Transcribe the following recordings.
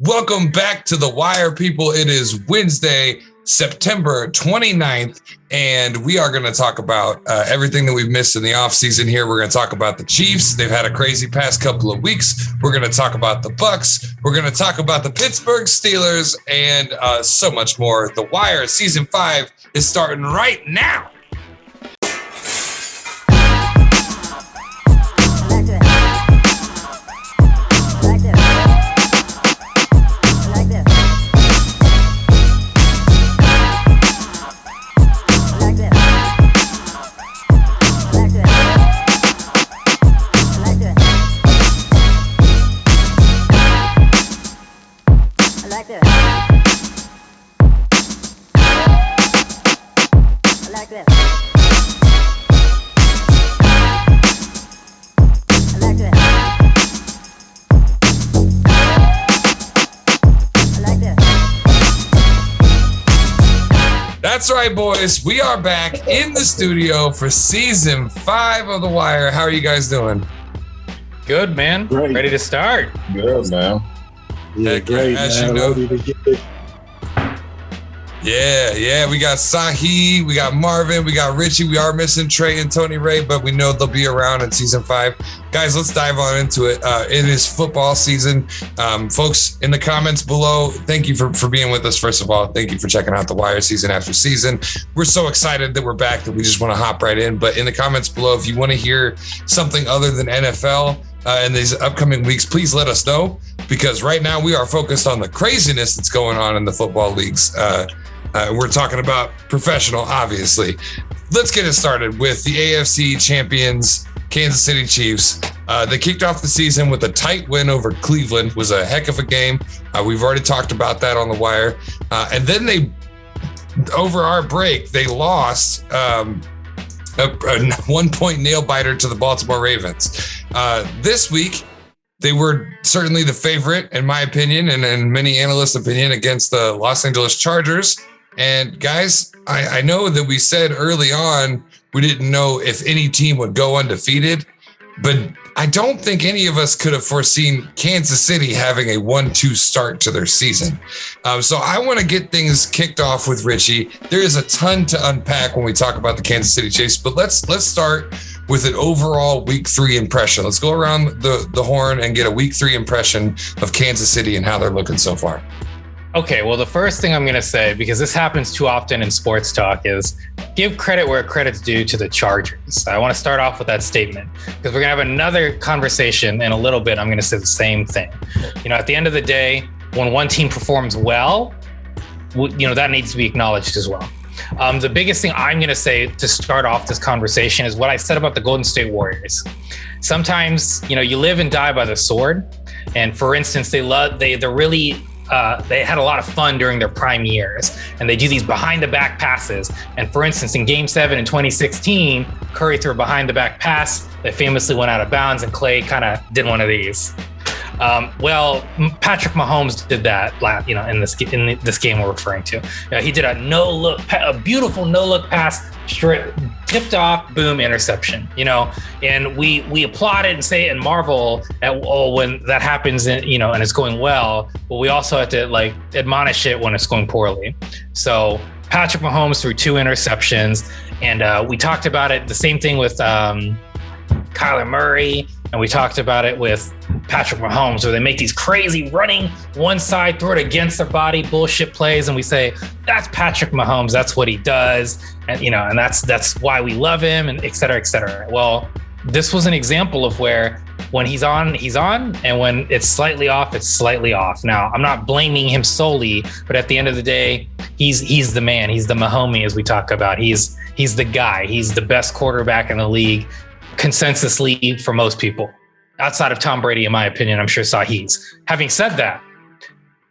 Welcome back to The Wire, people. It is Wednesday, September 29th, and we are going to talk about everything that we've missed in the offseason here. We're going to talk about the Chiefs. They've had a crazy past couple of weeks. We're going to talk about the Bucks. We're going to talk about the Pittsburgh Steelers and so much more. The Wire Season 5 is starting right now. That's right, boys. We are back in the studio for Season 5 of The Wire. How are you guys doing? Good, man. Great. Ready to start. Good, man. Yeah, great, as man. you know. Ready to get it. Yeah. We got Sahe, we got Marvin, we got Richie. We are missing Trey and Tony Ray, but we know they'll be around in Season 5. Guys, let's dive on into it. It is football season. Folks, in the comments below, thank you for being with us, first of all. Thank you for checking out The Wire season after season. We're so excited that we're back that we just want to hop right in. But in the comments below, if you want to hear something other than NFL in these upcoming weeks, please let us know, because right now we are focused on the craziness that's going on in the football leagues. We're talking about professional, obviously. Let's get it started with the AFC champions, Kansas City Chiefs. They kicked off the season with a tight win over Cleveland. It was a heck of a game. We've already talked about that on The Wire. And then over our break, they lost a 1-point nail biter to the Baltimore Ravens. This week, they were certainly the favorite, in my opinion, and in many analysts' opinion, against the Los Angeles Chargers. And guys, I know that we said early on we didn't know if any team would go undefeated, but I don't think any of us could have foreseen Kansas City having a 1-2 start to their season. So I want to get things kicked off with Richie. There is a ton to unpack when we talk about the Kansas City Chiefs, but let's start with an overall Week 3 impression. Let's go around the horn and get a Week 3 impression of Kansas City and how they're looking so far. Okay, well, the first thing I'm going to say, because this happens too often in sports talk, is give credit where credit's due to the Chargers. I want to start off with that statement, because we're going to have another conversation in a little bit. I'm going to say the same thing. At the end of the day, when one team performs well, that needs to be acknowledged as well. The biggest thing I'm going to say to start off this conversation is what I said about the Golden State Warriors. Sometimes, you live and die by the sword. And for instance, they had a lot of fun during their prime years, and they do these behind the back passes. And for instance, in Game 7 in 2016, Curry threw a behind the back pass that famously went out of bounds, and Clay kind of did one of these. Patrick Mahomes did that, in this game we're referring to. He did a beautiful no-look pass, straight tipped off, boom, interception. And we applaud it and say it and marvel at when that happens, and it's going well. But we also have to admonish it when it's going poorly. So Patrick Mahomes threw 2 interceptions, and we talked about it. The same thing with Kyler Murray. And we talked about it with Patrick Mahomes, where they make these crazy running one side, throw it against their body, bullshit plays. And we say, that's Patrick Mahomes. That's what he does. And, and that's why we love him, and et cetera, et cetera. Well, this was an example of where when he's on, and when it's slightly off, it's slightly off. Now, I'm not blaming him solely, but at the end of the day, he's the man. He's the Mahomie, as we talk about. He's the guy. He's the best quarterback in the league, consensus league for most people, outside of Tom Brady, in my opinion. I'm sure Sahe's. Having said that,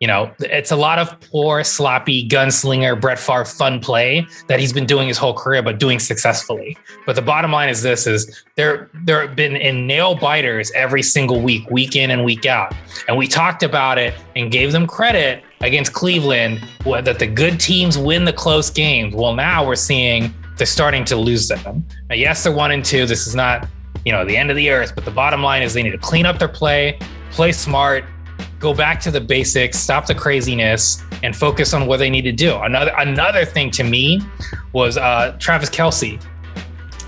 it's a lot of poor, sloppy, gunslinger, Brett Favre fun play that he's been doing his whole career, but doing successfully. But the bottom line is there have been in nail biters every single week in and week out. And we talked about it and gave them credit against Cleveland, that the good teams win the close games. Well, now we're seeing they're starting to lose them. Now, yes, they're 1-2. This is not, the end of the earth, but the bottom line is they need to clean up their play smart, go back to the basics, stop the craziness, and focus on what they need to do. Another thing to me was Travis Kelce.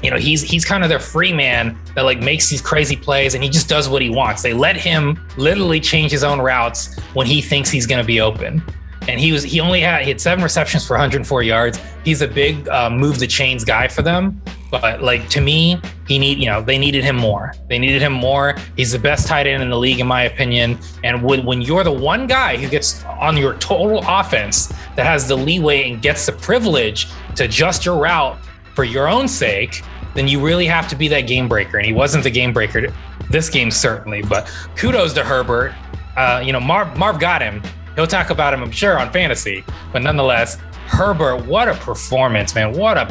You know, he's kind of their free man that like makes these crazy plays, and he just does what he wants. They let him literally change his own routes when he thinks he's going to be open. And he had 7 receptions for 104 yards. He's a big move the chains guy for them. But like, to me, they needed him more. He's the best tight end in the league, in my opinion. And when you're the one guy who gets on your total offense that has the leeway and gets the privilege to adjust your route for your own sake, then you really have to be that game breaker. And he wasn't the game breaker this game, certainly. But kudos to Herbert. Marv got him. He'll talk about him, I'm sure, on fantasy. But nonetheless, Herbert, what a performance, man. What a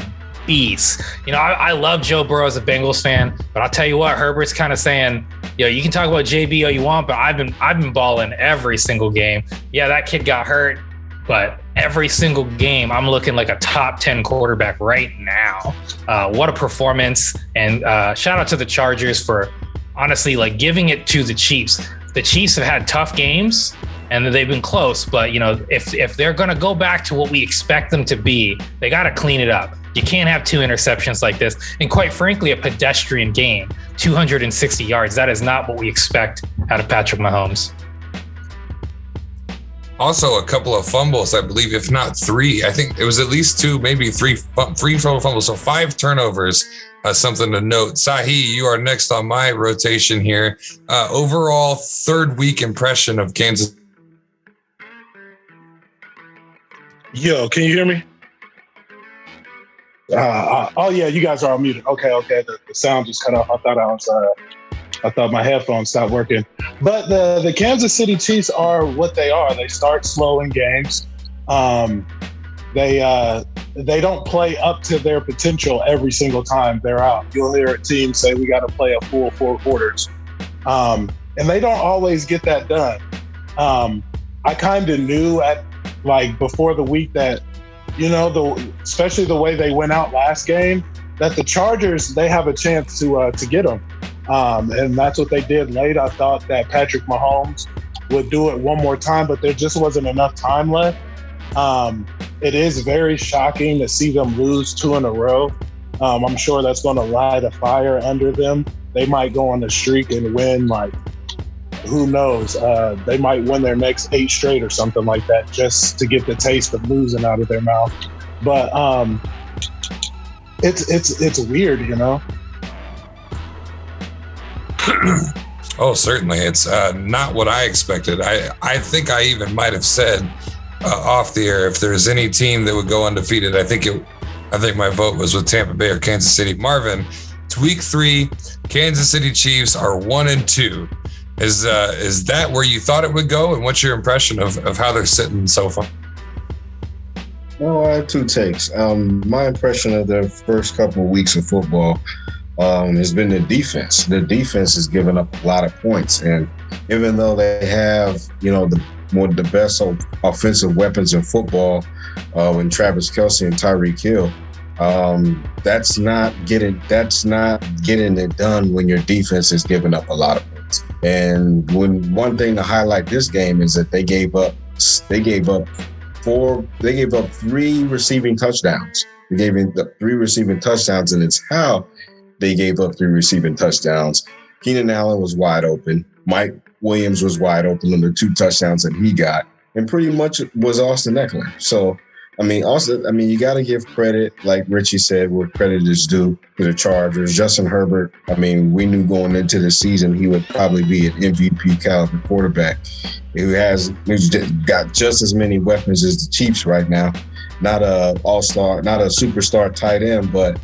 beast. You know, I love Joe Burrow as a Bengals fan, but I'll tell you what, Herbert's kind of saying, you can talk about JB all you want, but I've been balling every single game. Yeah, that kid got hurt, but every single game, I'm looking like a top 10 quarterback right now. What a performance. And shout out to the Chargers for honestly like giving it to the Chiefs. The Chiefs have had tough games and they've been close, but if they're going to go back to what we expect them to be, they got to clean it up. You can't have 2 interceptions like this. And quite frankly, a pedestrian game, 260 yards. That is not what we expect out of Patrick Mahomes. Also, a couple of fumbles, I believe, if not 3. I think it was at least 2, maybe 3 total fumbles. So 5 turnovers, something to note. Sahe, you are next on my rotation here. Overall, 3rd week impression of Kansas. Yo, can you hear me? Oh yeah, you guys are on mute. Okay. The sound just cut off. I thought my headphones stopped working. But the Kansas City Chiefs are what they are. They start slow in games. They don't play up to their potential every single time they're out. You'll hear a team say we got to play a full 4 quarters, and they don't always get that done. I kind of knew before the week that, especially the way they went out last game, that the Chargers, they have a chance to get them. And that's what they did late. I thought that Patrick Mahomes would do it one more time, but there just wasn't enough time left. It is very shocking to see them lose 2 in a row. I'm sure that's going to light a fire under them. They might go on a streak and win, who knows? They might win their next 8 straight or something like that, just to get the taste of losing out of their mouth. But it's weird, Oh, certainly. It's not what I expected. I think I even might have said off the air, if there's any team that would go undefeated, I think my vote was with Tampa Bay or Kansas City. Marvin, it's week 3. Kansas City Chiefs are 1-2. Is that where you thought it would go? And what's your impression of how they're sitting so far? Well, I have 2 takes. My impression of the first couple of weeks of football has been the defense. The defense has given up a lot of points. And even though they have, one of the best offensive weapons in football in Travis Kelce and Tyreek Hill, that's not getting it done when your defense is giving up a lot of points. And one thing to highlight this game is that they gave up 3 receiving touchdowns. They gave in 3 receiving touchdowns, and it's how they gave up 3 receiving touchdowns. Keenan Allen was wide open. Mike Williams was wide open on the 2 touchdowns that he got, and pretty much was Austin Eckler. So, you got to give credit, like Richie said, where credit is due to the Chargers. Justin Herbert, we knew going into the season he would probably be an MVP caliber quarterback who's got just as many weapons as the Chiefs right now. Not a all-star, not a superstar tight end, but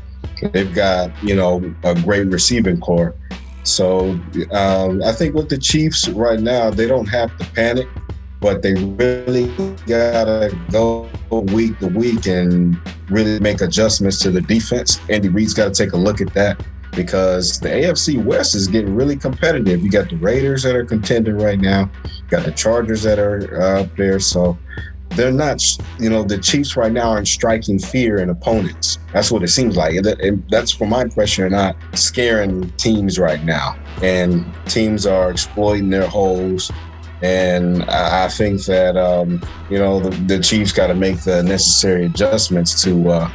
they've got, a great receiving core. So I think with the Chiefs right now, they don't have to panic, but they really gotta go week to week and really make adjustments to the defense. Andy Reid's got to take a look at that because the AFC West is getting really competitive. You got the Raiders that are contending right now. You got the Chargers that are up there. So they're not, the Chiefs right now aren't striking fear in opponents. That's what it seems like. And that's, from my impression, they're not scaring teams right now. And teams are exploiting their holes. And I think that, the Chiefs got to make the necessary adjustments to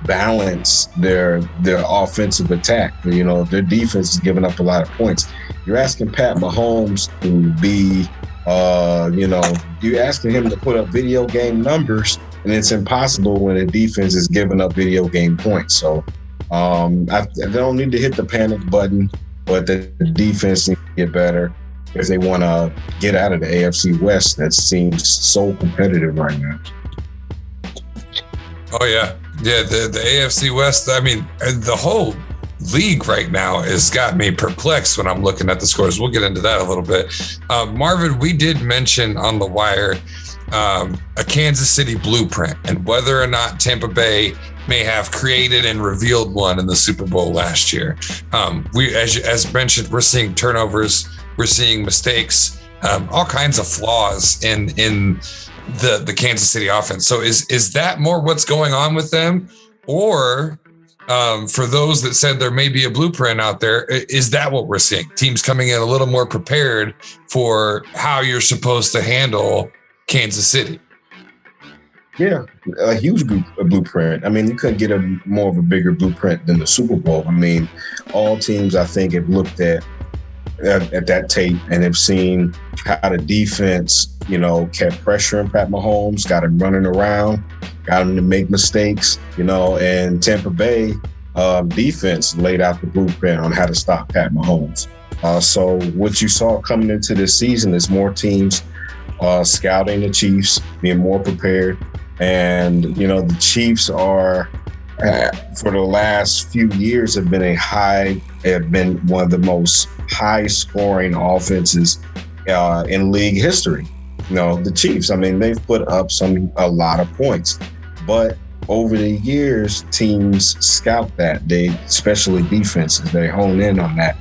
balance their offensive attack. Their defense is giving up a lot of points. You're asking Pat Mahomes to be, you're asking him to put up video game numbers, and it's impossible when a defense is giving up video game points. So they don't need to hit the panic button, but the defense needs to get better if they want to get out of the AFC West. That seems so competitive right now. Oh, yeah. Yeah, the AFC West, I mean, the whole league right now has got me perplexed when I'm looking at the scores. We'll get into that a little bit. Marvin, we did mention on the wire a Kansas City blueprint and whether or not Tampa Bay may have created and revealed one in the Super Bowl last year. We, as mentioned, we're seeing turnovers, we're seeing mistakes, all kinds of flaws in the Kansas City offense. So is that more what's going on with them? Or for those that said there may be a blueprint out there, is that what we're seeing? Teams coming in a little more prepared for how you're supposed to handle Kansas City? Yeah, a huge blueprint. I mean, you couldn't get more of a bigger blueprint than the Super Bowl. I mean, all teams, I think, have looked at that tape and have seen how the defense, kept pressuring Pat Mahomes, got him running around, got him to make mistakes, and Tampa Bay defense laid out the blueprint on how to stop Pat Mahomes. So what you saw coming into this season is more teams scouting the Chiefs, being more prepared. And, the Chiefs are, for the last few years, have been one of the most high-scoring offenses in league history. The Chiefs, I mean, they've put up a lot of points. But over the years, teams scout that. Especially defenses, they hone in on that,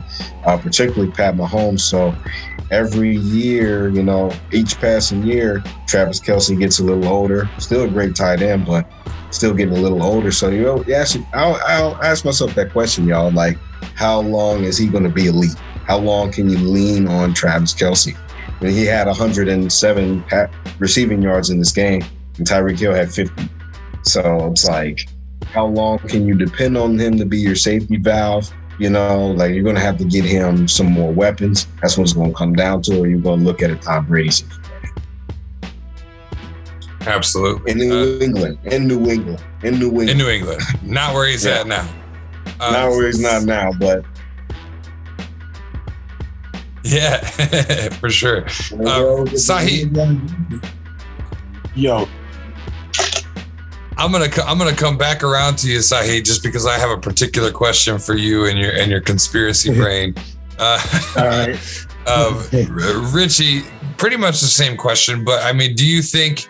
particularly Pat Mahomes. So every year, each passing year, Travis Kelce gets a little older. Still a great tight end, but still getting a little older. So, I'll ask myself that question, y'all. Like, how long is he going to be elite? How long can you lean on Travis Kelce? I mean, he had 107 receiving yards in this game, and Tyreek Hill had 50. So it's like, how long can you depend on him to be your safety valve? You're going to have to get him some more weapons. That's what it's going to come down to, or you're going to look at a Tom Brady situation. Absolutely. In New England. Not where he's at now. Not where he's not now, but. Yeah, for sure. Sahe. Yo. I'm gonna come back around to you, Sahe, just because I have a particular question for you and your conspiracy brain. All right. Richie, pretty much the same question, but I mean, do you think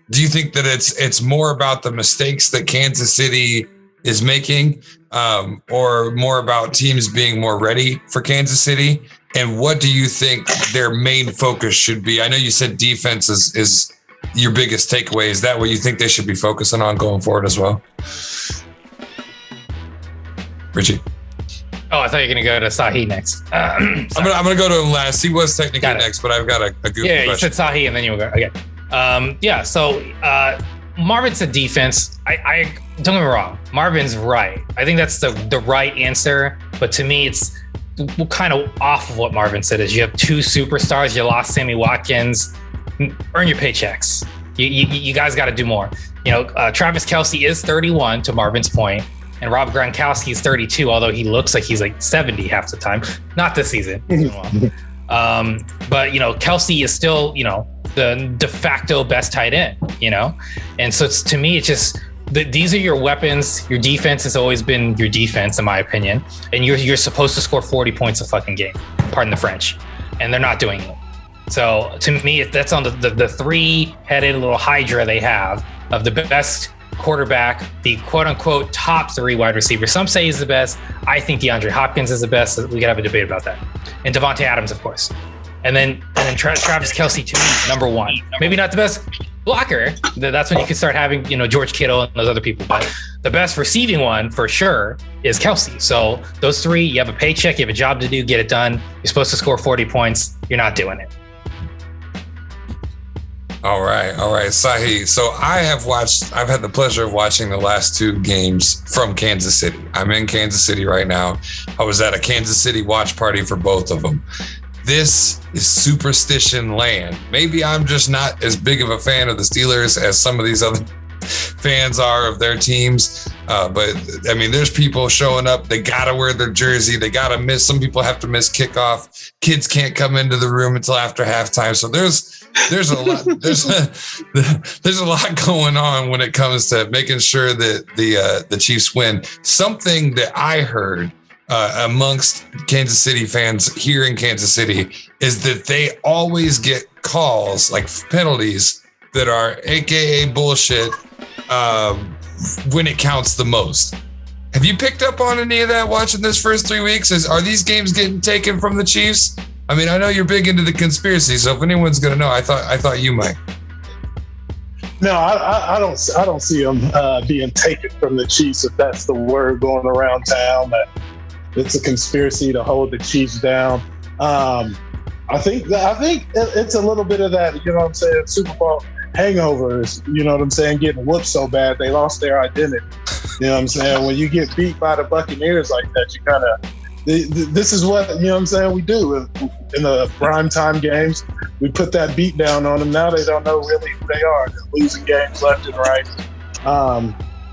that it's more about the mistakes that Kansas City is making, or more about teams being more ready for Kansas City? And what do you think their main focus should be? I know you said defense is your biggest takeaway. Is that what you think they should be focusing on going forward as well? Richie? Oh, I thought you were going to go to Sahe next. I'm gonna go to him last. He was technically next, but I've got a good question. Yeah, you said Sahe and then you will go. Okay. So Marvin said defense. I don't get me wrong. Marvin's right. I think that's the right answer. But to me, it's kind of off of what Marvin said. Is you have two superstars. You lost Sammy Watkins. Earn your paychecks. You guys got to do more. Travis Kelce is 31 to Marvin's point, and Rob Gronkowski is 32. Although he looks like he's like 70 half the time. Not this season. But Kelce is still the de facto best tight end. And so to me, it's just these are your weapons. Your defense has always been your defense, in my opinion. And you're supposed to score 40 points a fucking game. Pardon the French. And they're not doing it. So to me, that's on the three-headed little hydra they have of the best quarterback, the quote-unquote top three wide receivers. Some say he's the best. I think DeAndre Hopkins is the best. We could have a debate about that. And Devontae Adams, of course. And then Travis Kelce, to me, number one. Maybe not the best blocker. That's when you can start having, George Kittle and those other people. But the best receiving one, for sure, is Kelce. So those three, you have a paycheck, you have a job to do, get it done. You're supposed to score 40 points. You're not doing it. All right. Sahe. So I've had the pleasure of watching the last two games from Kansas City. I'm in Kansas City right now. I was at a Kansas City watch party for both of them. This is superstition land. Maybe I'm just not as big of a fan of the Steelers as some of these other fans are of their teams. But I mean, there's people showing up. They got to wear their jersey. They got to miss. Some people have to miss kickoff. Kids can't come into the room until after halftime. So there's a lot. There's a lot going on when it comes to making sure that the Chiefs win. Something that I heard amongst Kansas City fans here in Kansas City is that they always get calls like penalties that are AKA bullshit when it counts the most. Have you picked up on any of that watching this first 3 weeks? Are these games getting taken from the Chiefs? I mean, I know you're big into the conspiracy, so if anyone's gonna know, I thought you might. No, I don't see them being taken from the Chiefs, if that's the word going around town, that it's a conspiracy to hold the Chiefs down. I think it's a little bit of that, you know what I'm saying, Super Bowl hangovers, you know what I'm saying, getting whooped so bad they lost their identity. You know what I'm saying? When you get beat by the Buccaneers like that, you kind of, this is what, you know what I'm saying, we do in the primetime games. We put that beat down on them. Now they don't know really who they are. They're losing games left and right.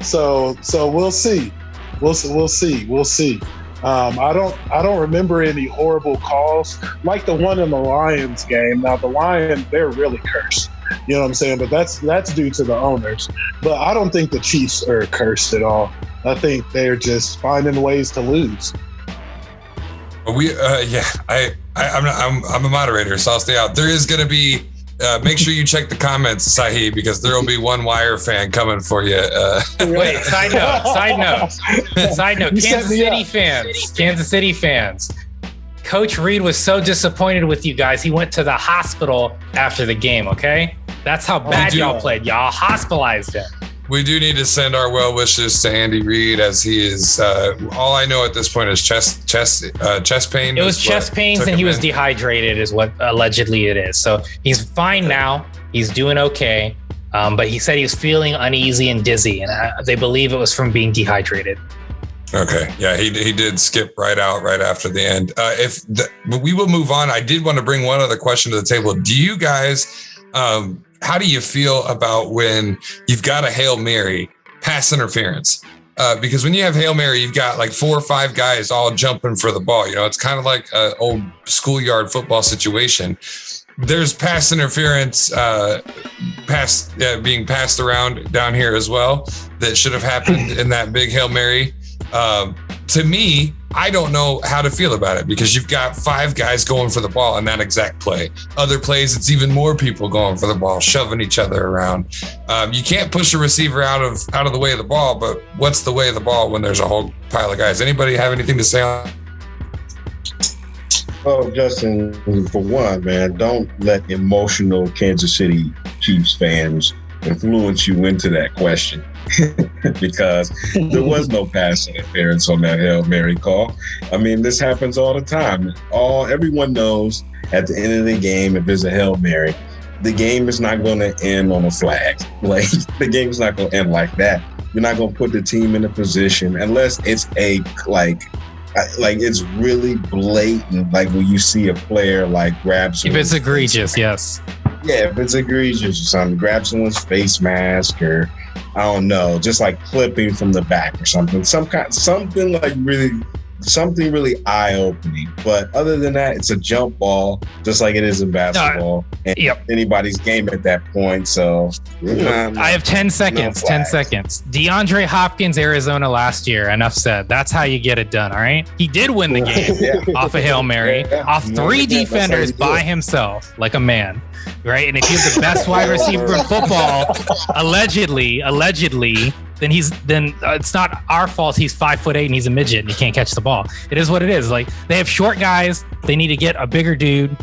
So we'll see. We'll see. I don't remember any horrible calls like the one in the Lions game. Now the Lions, they're really cursed. You know what I'm saying? But that's due to the owners. But I don't think the Chiefs are cursed at all. I think they're just finding ways to lose. I'm a moderator, so I'll stay out. There is going to be. Make sure you check the comments, Sahe, because there will be one Wire fan coming for you. Wait, side note. Kansas City fans. Coach Reed was so disappointed with you guys. He went to the hospital after the game, okay? That's how bad y'all played. Y'all hospitalized him. We do need to send our well wishes to Andy Reid, as he is. All I know at this point is chest pain. It was chest pains, and he was dehydrated, is what allegedly it is. So he's fine now. He's doing okay. But he said he was feeling uneasy and dizzy, and they believe it was from being dehydrated. Okay. Yeah, he did skip right out right after the end. But we will move on. I did want to bring one other question to the table. Do you guys, how do you feel about when you've got a Hail Mary pass interference? Because when you have Hail Mary, you've got like 4 or 5 guys all jumping for the ball. You know, it's kind of like an old schoolyard football situation. There's pass interference being passed around down here as well that should have happened in that big Hail Mary. To me, I don't know how to feel about it, because you've got 5 guys going for the ball in that exact play. Other plays, it's even more people going for the ball, shoving each other around. You can't push a receiver out of the way of the ball, but what's the way of the ball when there's a whole pile of guys? Anybody have anything to say on? Oh, Justin, for one, man, don't let emotional Kansas City Chiefs fans influence you into that question. Because there was no pass interference on that Hail Mary call. I mean, this happens all the time. Everyone knows at the end of the game, if there's a Hail Mary, the game is not going to end on a flag. Like, the game is not going to end like that. You're not going to put the team in a position unless it's it's really blatant, like when you see a player like grab someone. If it's egregious, yes. Yeah, if it's egregious or something, grab someone's face mask, or I don't know, just like clipping from the back or something. Something really eye-opening. But other than that, it's a jump ball, just like it is in basketball. Anybody's game at that point. So I have 10 seconds. 10 seconds. DeAndre Hopkins, Arizona last year. Enough said. That's how you get it done. All right. He did win the game off a Hail Mary, off 3 defenders by himself, like a man. Right. And if he's the best wide receiver in football, allegedly, then it's not our fault. He's 5'8" and he's a midget and he can't catch the ball. It is what it is. Like, they have short guys. They need to get a bigger dude.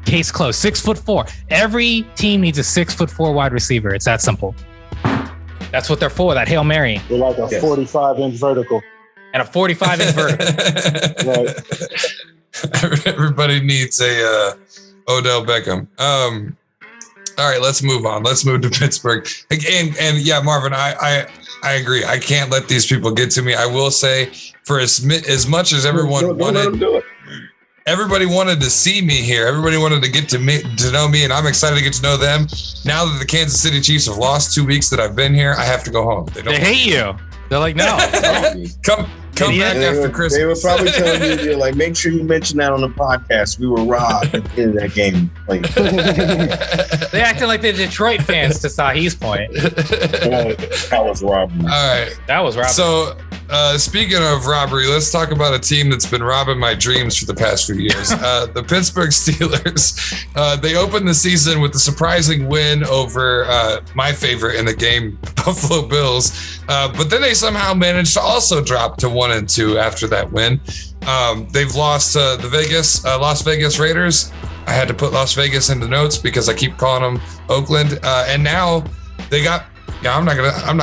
Case closed. 6'4". Every team needs a 6'4" wide receiver. It's that simple. That's what they're for. That Hail Mary. They're like a 45-inch vertical. And a 45-inch vertical. Right. Everybody needs a Odell Beckham. All right, let's move on. Let's move to Pittsburgh. And yeah, Marvin, I agree. I can't let these people get to me. I will say, for as much as everyone wanted, let them do it. Everybody wanted to see me here. Everybody wanted to get to know me, and I'm excited to get to know them. Now that the Kansas City Chiefs have lost 2 weeks that I've been here, I have to go home. They hate you. They're like, no. come back after Christmas. They were probably telling you, they're like, make sure you mention that on the podcast. We were robbed in that game. Like, they acted like they're Detroit fans to Sahe's point. That was robbery. All right. That was robbery. So, speaking of robbery, let's talk about a team that's been robbing my dreams for the past few years. The Pittsburgh Steelers. They opened the season with a surprising win over my favorite in the game, Buffalo Bills. But then they somehow managed to also drop to 1-2 after that win. They've lost the Las Vegas Raiders. I had to put Las Vegas in the notes because I keep calling them Oakland. And now they got. Yeah, I'm not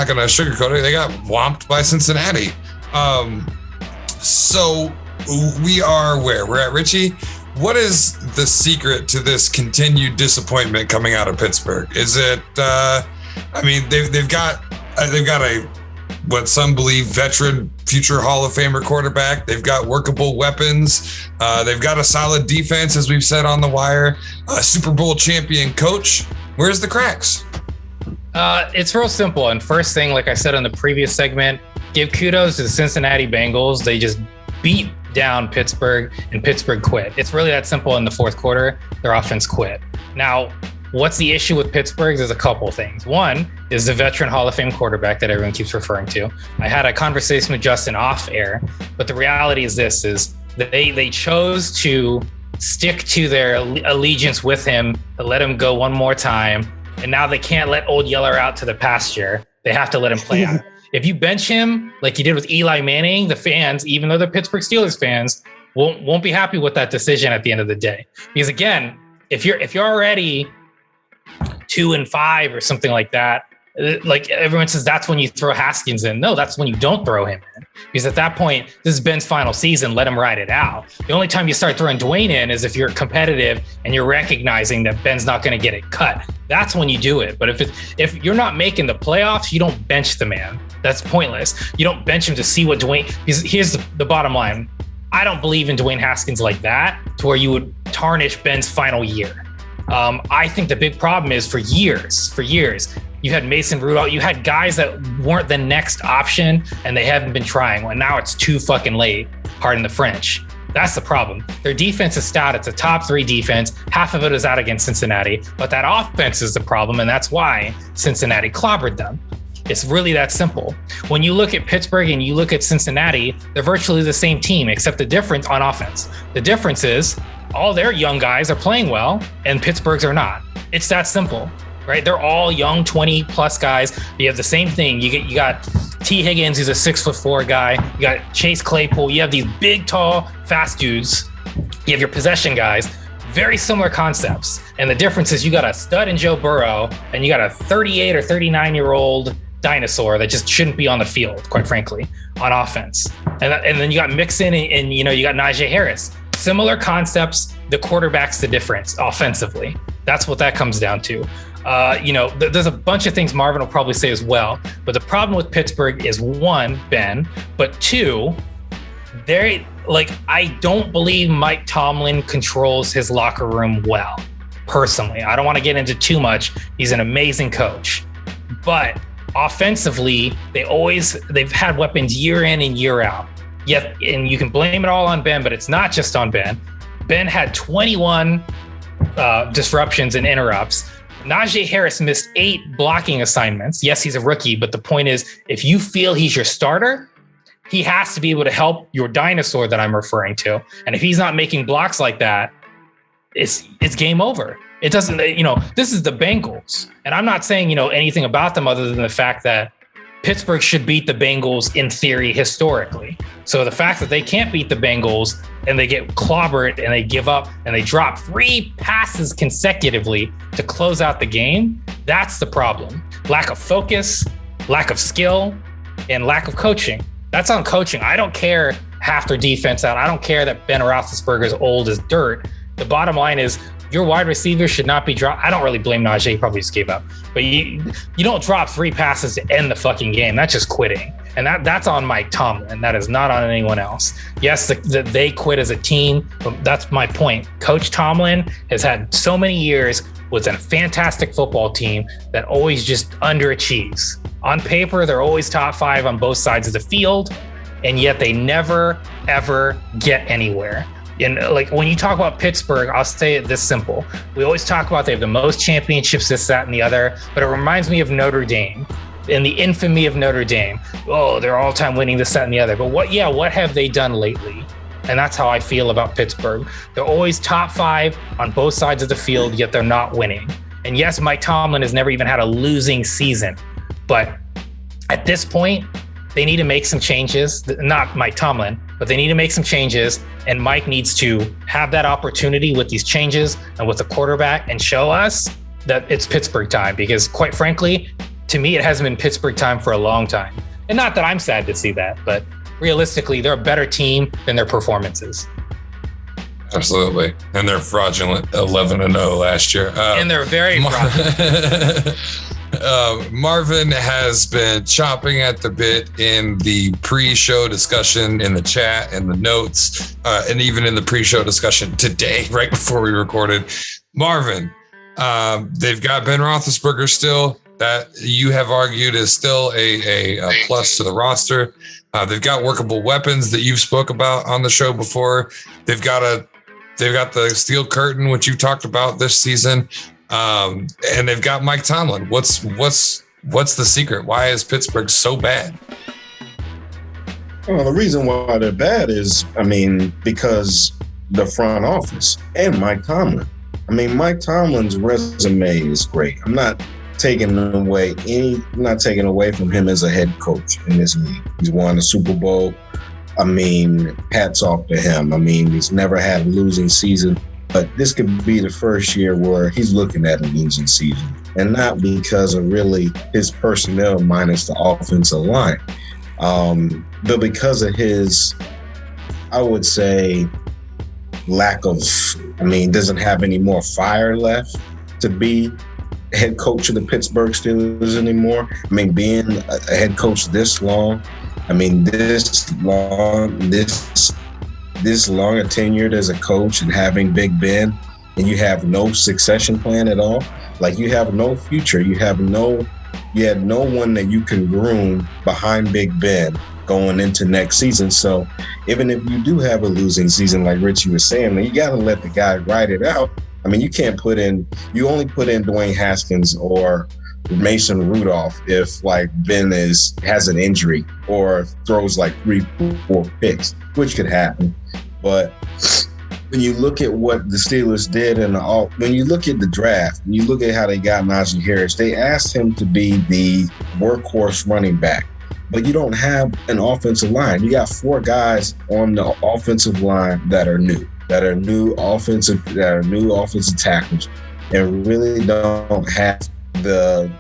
gonna sugarcoat it. They got whomped by Cincinnati. So we are where we're at, Richie. What is the secret to this continued disappointment coming out of Pittsburgh? Is it? They've got a what some believe veteran, future Hall of Famer quarterback. They've got workable weapons. They've got a solid defense, as we've said on the wire. A Super Bowl champion coach. Where's the cracks? It's real simple. And first thing, like I said on the previous segment, give kudos to the Cincinnati Bengals. They just beat down Pittsburgh, and Pittsburgh quit. It's really that simple. In the fourth quarter, their offense quit. Now, what's the issue with Pittsburgh? There's a couple things. One is the veteran Hall of Fame quarterback that everyone keeps referring to. I had a conversation with Justin off air, but the reality is this, is that they chose to stick to their allegiance with him, to let him go one more time. And now they can't let Old Yeller out to the pasture. They have to let him play out. If you bench him like you did with Eli Manning, the fans, even though they're Pittsburgh Steelers fans, won't be happy with that decision at the end of the day. Because again, if you're already 2-5 or something like that, like everyone says, that's when you throw Haskins in. No, that's when you don't throw him in. Because at that point, this is Ben's final season. Let him ride it out. The only time you start throwing Dwayne in is if you're competitive and you're recognizing that Ben's not going to get it cut. That's when you do it. But if you're not making the playoffs, you don't bench the man. That's pointless. You don't bench him to see what Dwayne. Because here's the bottom line. I don't believe in Dwayne Haskins like that, to where you would tarnish Ben's final year. I think the big problem is for years, you had Mason Rudolph, you had guys that weren't the next option and they haven't been trying. Well, now it's too fucking late, pardon the French. That's the problem. Their defense is stout. It's a top 3 defense. Half of it is out against Cincinnati, but that offense is the problem. And that's why Cincinnati clobbered them. It's really that simple. When you look at Pittsburgh and you look at Cincinnati, they're virtually the same team, except the difference on offense. The difference is all their young guys are playing well and Pittsburgh's are not. It's that simple, right? They're all young 20 plus guys. You have the same thing. You got T. Higgins, who's a 6'4" guy. You got Chase Claypool. You have these big, tall, fast dudes. You have your possession guys. Very similar concepts. And the difference is you got a stud in Joe Burrow and you got a 38 or 39-year-old dinosaur that just shouldn't be on the field, quite frankly, on offense. And then you got Mixon and you got Najee Harris. Similar concepts, the quarterback's the difference offensively. That's what that comes down to. There's a bunch of things Marvin will probably say as well, but the problem with Pittsburgh is 1, Ben, but 2, I don't believe Mike Tomlin controls his locker room well, personally. I don't want to get into too much. He's an amazing coach, but offensively, they've had weapons year in and year out. Yet, and you can blame it all on Ben, but it's not just on Ben. Ben had 21 disruptions and interrupts. Najee Harris missed 8 blocking assignments. Yes, he's a rookie, but the point is, if you feel he's your starter, he has to be able to help your dinosaur that I'm referring to. And if he's not making blocks like that, it's game over. It doesn't, this is the Bengals. And I'm not saying, anything about them other than the fact that Pittsburgh should beat the Bengals in theory historically. So the fact that they can't beat the Bengals and they get clobbered and they give up and they drop 3 passes consecutively to close out the game, that's the problem. Lack of focus, lack of skill, and lack of coaching. That's on coaching. I don't care half their defense out. I don't care that Ben Roethlisberger is old as dirt. The bottom line is your wide receiver should not be dropped. I don't really blame Najee. He probably just gave up. But you don't drop 3 passes to end the fucking game. That's just quitting. And that's on Mike Tomlin. That is not on anyone else. Yes, they quit as a team, but that's my point. Coach Tomlin has had so many years with a fantastic football team that always just underachieves. On paper, they're always top 5 on both sides of the field, and yet they never, ever get anywhere. And like when you talk about Pittsburgh, I'll say it this simple. We always talk about they have the most championships, this, that, and the other, but it reminds me of Notre Dame and the infamy of Notre Dame. Oh, they're all-time winning this, that, and the other. But what have they done lately? And that's how I feel about Pittsburgh. They're always top 5 on both sides of the field, yet they're not winning. And yes, Mike Tomlin has never even had a losing season. But at this point, they need to make some changes. Not Mike Tomlin, but they need to make some changes. And Mike needs to have that opportunity with these changes and with the quarterback and show us that it's Pittsburgh time. Because quite frankly, to me, it hasn't been Pittsburgh time for a long time. And not that I'm sad to see that, but realistically, they're a better team than their performances. Absolutely. And they're fraudulent 11-0 last year. And they're very fraudulent. Marvin has been chomping at the bit in the pre-show discussion, in the chat, in the notes, and even in the pre-show discussion today, right before we recorded. Marvin, they've got Ben Roethlisberger still, that you have argued is still a plus to the roster. They've got workable weapons that you've spoke about on the show before. They've got the steel curtain, which you talked about this season. And they've got Mike Tomlin. What's the secret? Why is Pittsburgh so bad? Well, the reason why they're bad is, because the front office and Mike Tomlin. Mike Tomlin's resume is great. I'm not taking away from him as a head coach in this league. He's won a Super Bowl. Hats off to him. He's never had a losing season. But this could be the first year where he's looking at a losing season, and not because of really his personnel minus the offensive line, but because of his, I would say, lack of, doesn't have any more fire left to be head coach of the Pittsburgh Steelers anymore. Being a head coach this long, this long a tenured as a coach and having Big Ben, and you have no succession plan at all. Like, you have no future. You had no one that you can groom behind Big Ben going into next season. So even if you do have a losing season, like Richie was saying, you got to let the guy ride it out. You can't you only put in Dwayne Haskins or Mason Rudolph if Ben has an injury or throws 3-4 picks, which could happen. But when you look at what the Steelers did when you look at the draft, when you look at how they got Najee Harris, they asked him to be the workhorse running back. But you don't have an offensive line. You got 4 guys on the offensive line that are new offensive tackles, and really don't have the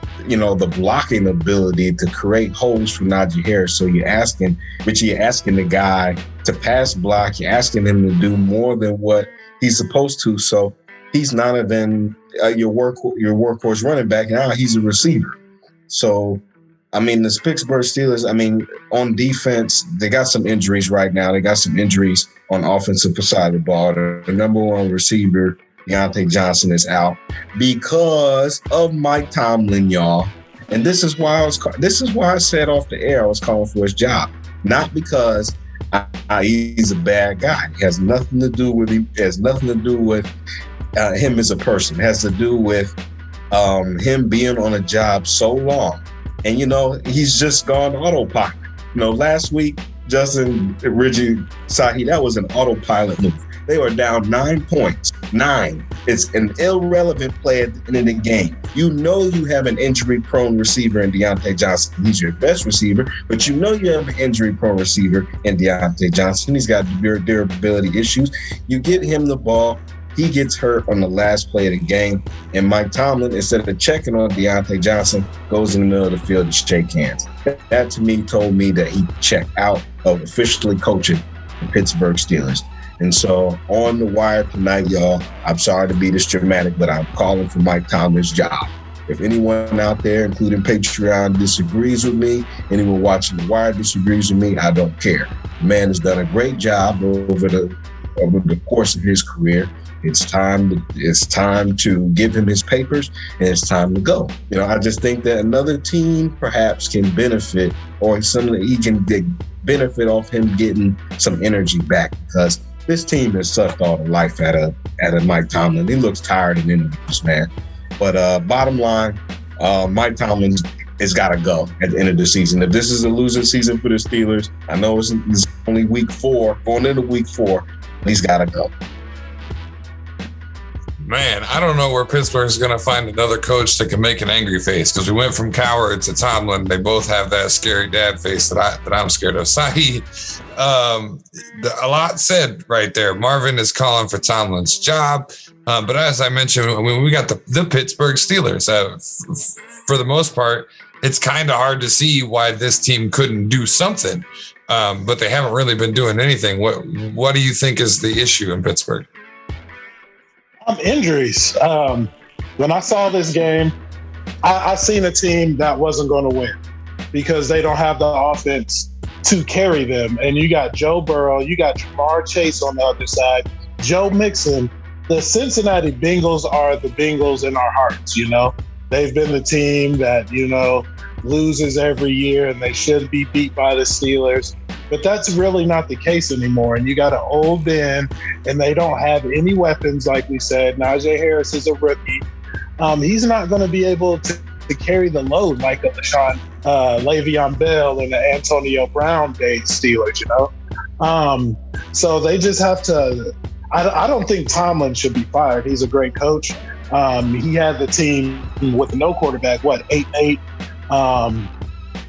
blocking ability to create holes for Najee Harris. So you're asking the guy to pass block. You're asking him to do more than what he's supposed to. So he's not even your workhorse running back. Now he's a receiver. So, the Pittsburgh Steelers, on defense, they got some injuries right now. They got some injuries on offensive side of the ball. The number 1 receiver, Deontay Johnson, is out because of Mike Tomlin, y'all. And this is why I said off the air I was calling for his job. Not because he's a bad guy. It has nothing to do with him. It has nothing to do with him as a person. It has to do with him being on a job so long. And, he's just gone autopilot. Last week, Justin, Richie, Sahe, that was an autopilot move. They were down 9 points. 9. It's an irrelevant play at the end of the game. You have an injury-prone receiver in Deontay Johnson. He's your best receiver, but you have an injury-prone receiver in Deontay Johnson. He's got durability issues. You get him the ball. He gets hurt on the last play of the game, and Mike Tomlin, instead of checking on Deontay Johnson, goes in the middle of the field to shake hands. That to me told me that he checked out of officially coaching the Pittsburgh Steelers. And so on the wire tonight, y'all, I'm sorry to be this dramatic, but I'm calling for Mike Tomlin's job. If anyone out there, including Patreon, disagrees with me, anyone watching The Wire disagrees with me, I don't care. The man has done a great job over the course of his career. It's time to give him his papers, and it's time to go. You know, I just think that another team perhaps can benefit, or he can benefit off him getting some energy back, because this team has sucked all the life out of Mike Tomlin. He looks tired and energy, man. But bottom line, Mike Tomlin has got to go at the end of the season. If this is a losing season for the Steelers, I know it's only week 4, going into week 4, he's got to go. Man, I don't know where Pittsburgh's going to find another coach that can make an angry face, because we went from Coward to Tomlin. They both have that scary dad face that I'm scared of. Sahe, a lot said right there. Marvin is calling for Tomlin's job. But as I mentioned, we got the Pittsburgh Steelers. For the most part, it's kind of hard to see why this team couldn't do something. But they haven't really been doing anything. What do you think is the issue in Pittsburgh? Injuries. When I saw this game, I seen a team that wasn't going to win because they don't have the offense to carry them. And you got Joe Burrow, you got Jamar Chase on the other side, Joe Mixon. The Cincinnati Bengals are the Bengals in our hearts, you know. They've been the team that, you know, loses every year, and they should be beat by the Steelers. But that's really not the case anymore. And you got an old Ben, and they don't have any weapons, like we said. Najee Harris is a rookie. He's not going to be able to carry the load like a Le'Veon Bell and the Antonio Brown-based Steelers, you know. So they just have to – I don't think Tomlin should be fired. He's a great coach. He had the team with no quarterback, 8-8.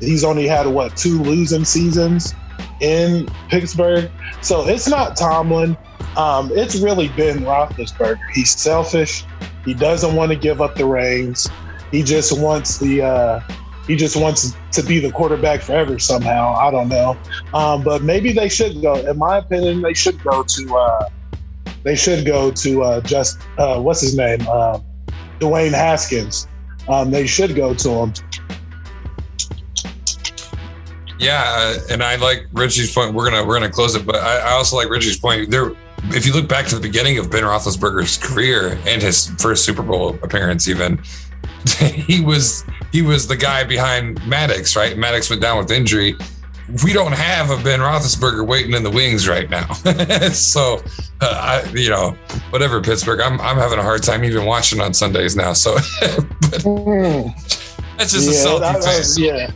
He's only had 2 losing seasons in Pittsburgh. So it's not Tomlin. It's really Ben Roethlisberger. He's selfish. He doesn't want to give up the reins. He just wants to be the quarterback forever somehow. I don't know. But maybe they should go. In my opinion, they should go to what's his name? Dwayne Haskins. They should go to him. Yeah, and I like Richie's point. We're gonna close it, but I also like Richie's point. If you look back to the beginning of Ben Roethlisberger's career and his first Super Bowl appearance, even he was the guy behind Maddox, right? Maddox went down with injury. We don't have a Ben Roethlisberger waiting in the wings right now. So, whatever, Pittsburgh. I'm having a hard time even watching on Sundays now. So, that's just a salty face. Yeah.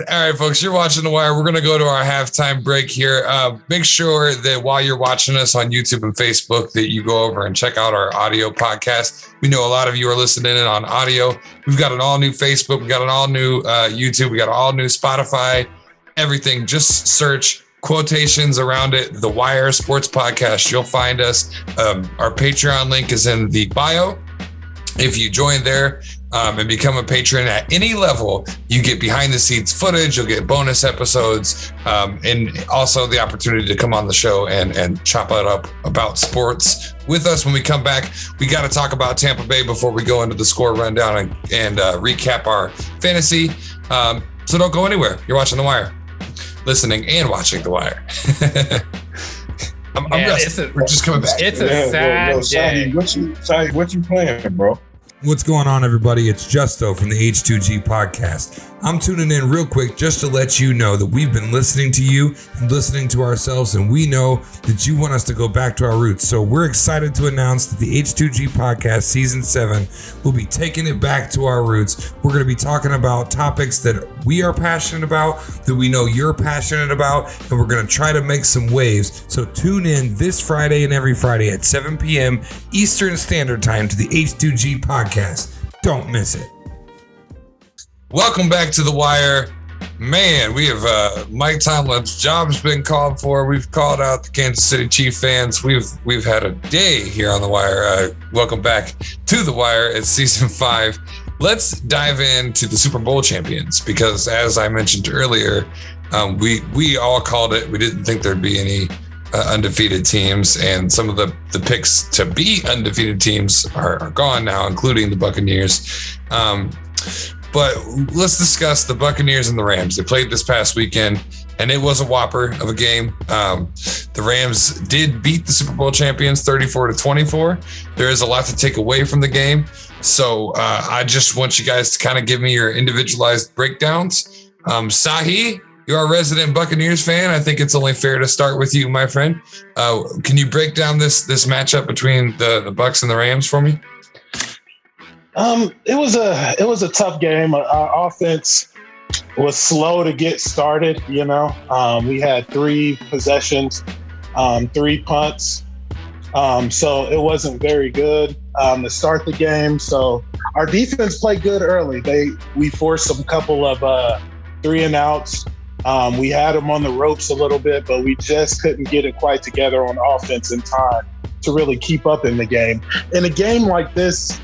All right, folks, you're watching The Wire. We're going to go to our halftime break here. Make sure that while you're watching us on YouTube and Facebook that you go over and check out our audio podcast. We know a lot of you are listening in on audio. We've got an all-new Facebook. We got an all-new YouTube. We got an all-new Spotify. Everything. Just search quotations around it, The Wire Sports Podcast. You'll find us. Our Patreon link is in the bio. If you join there and become a patron at any level, you get behind the scenes footage, you'll get bonus episodes, and also the opportunity to come on the show and chop it up about sports with us. When we come back, we got to talk about Tampa Bay before we go into the score rundown and recap our fantasy. So don't go anywhere. You're watching The Wire, listening and watching The Wire. I'm resting. We're just coming back. It's a sad day. Sahe, what you playing, bro? What's going on, everybody? It's Justo from the H2G podcast. I'm tuning in real quick just to let you know that we've been listening to you and listening to ourselves, and we know that you want us to go back to our roots. So we're excited to announce that the H2G podcast season 7 will be taking it back to our roots. We're going to be talking about topics that we are passionate about, that we know you're passionate about, and we're going to try to make some waves. So tune in this Friday and every Friday at 7 p.m. Eastern Standard Time to the H2G podcast. Don't miss it. Welcome back to The Wire. Man, we have Mike Tomlin's job's been called for. We've called out the Kansas City Chiefs fans. We've had a day here on The Wire. Welcome back to The Wire. It's season 5. Let's dive into the Super Bowl champions, because as I mentioned earlier, We all called it. We didn't think there'd be any undefeated teams, and some of the picks to be undefeated teams are gone now, including the Buccaneers. But let's discuss the Buccaneers and the Rams. They played this past weekend, and it was a whopper of a game. The Rams did beat the Super Bowl champions 34-24. There is a lot to take away from the game. So I just want you guys to kind of give me your individualized breakdowns. Sahe, you're a resident Buccaneers fan. I think it's only fair to start with you, my friend. Can you break down this matchup between the Bucs and the Rams for me? It was a tough game. Our offense was slow to get started. We had 3 possessions, 3 punts. So it wasn't very good to start the game. So our defense played good early. We forced a couple of 3-and-outs. We had them on the ropes a little bit, but we just couldn't get it quite together on offense in time to really keep up in the game. In a game like this,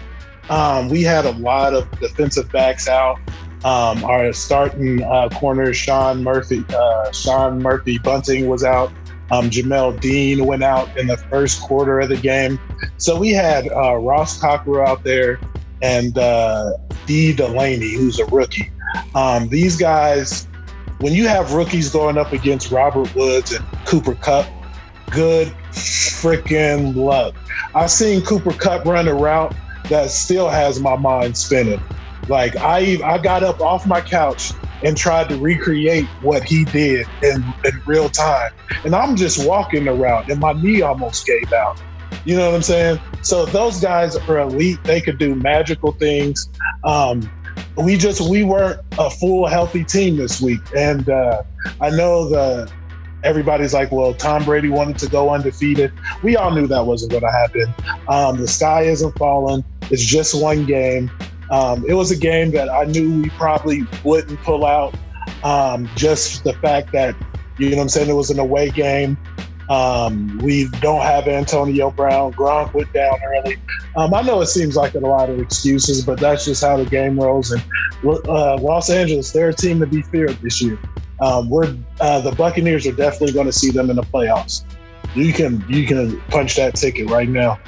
we had a lot of defensive backs out. Our starting corner, Sean Murphy Bunting was out. Jamel Dean went out in the first quarter of the game. So we had Ross Cockrell out there and Dee Delaney, who's a rookie. These guys, when you have rookies going up against Robert Woods and Cooper Kupp, good freaking luck. I've seen Cooper Kupp run a route that still has my mind spinning. Like I got up off my couch and tried to recreate what he did in real time. And I'm just walking the route and my knee almost gave out. You know what I'm saying? So those guys are elite. They could do magical things. We weren't a full healthy team this week. And I know everybody's like, well, Tom Brady wanted to go undefeated. We all knew that wasn't going to happen. The sky isn't falling. It's just one game. It was a game that I knew we probably wouldn't pull out. Just the fact that, you know what I'm saying, it was an away game. We don't have Antonio Brown. Gronk went down early. I know it seems like a lot of excuses, but that's just how the game rolls. And Los Angeles, they're a team to be feared this year. The Buccaneers are definitely going to see them in the playoffs. You can punch that ticket right now.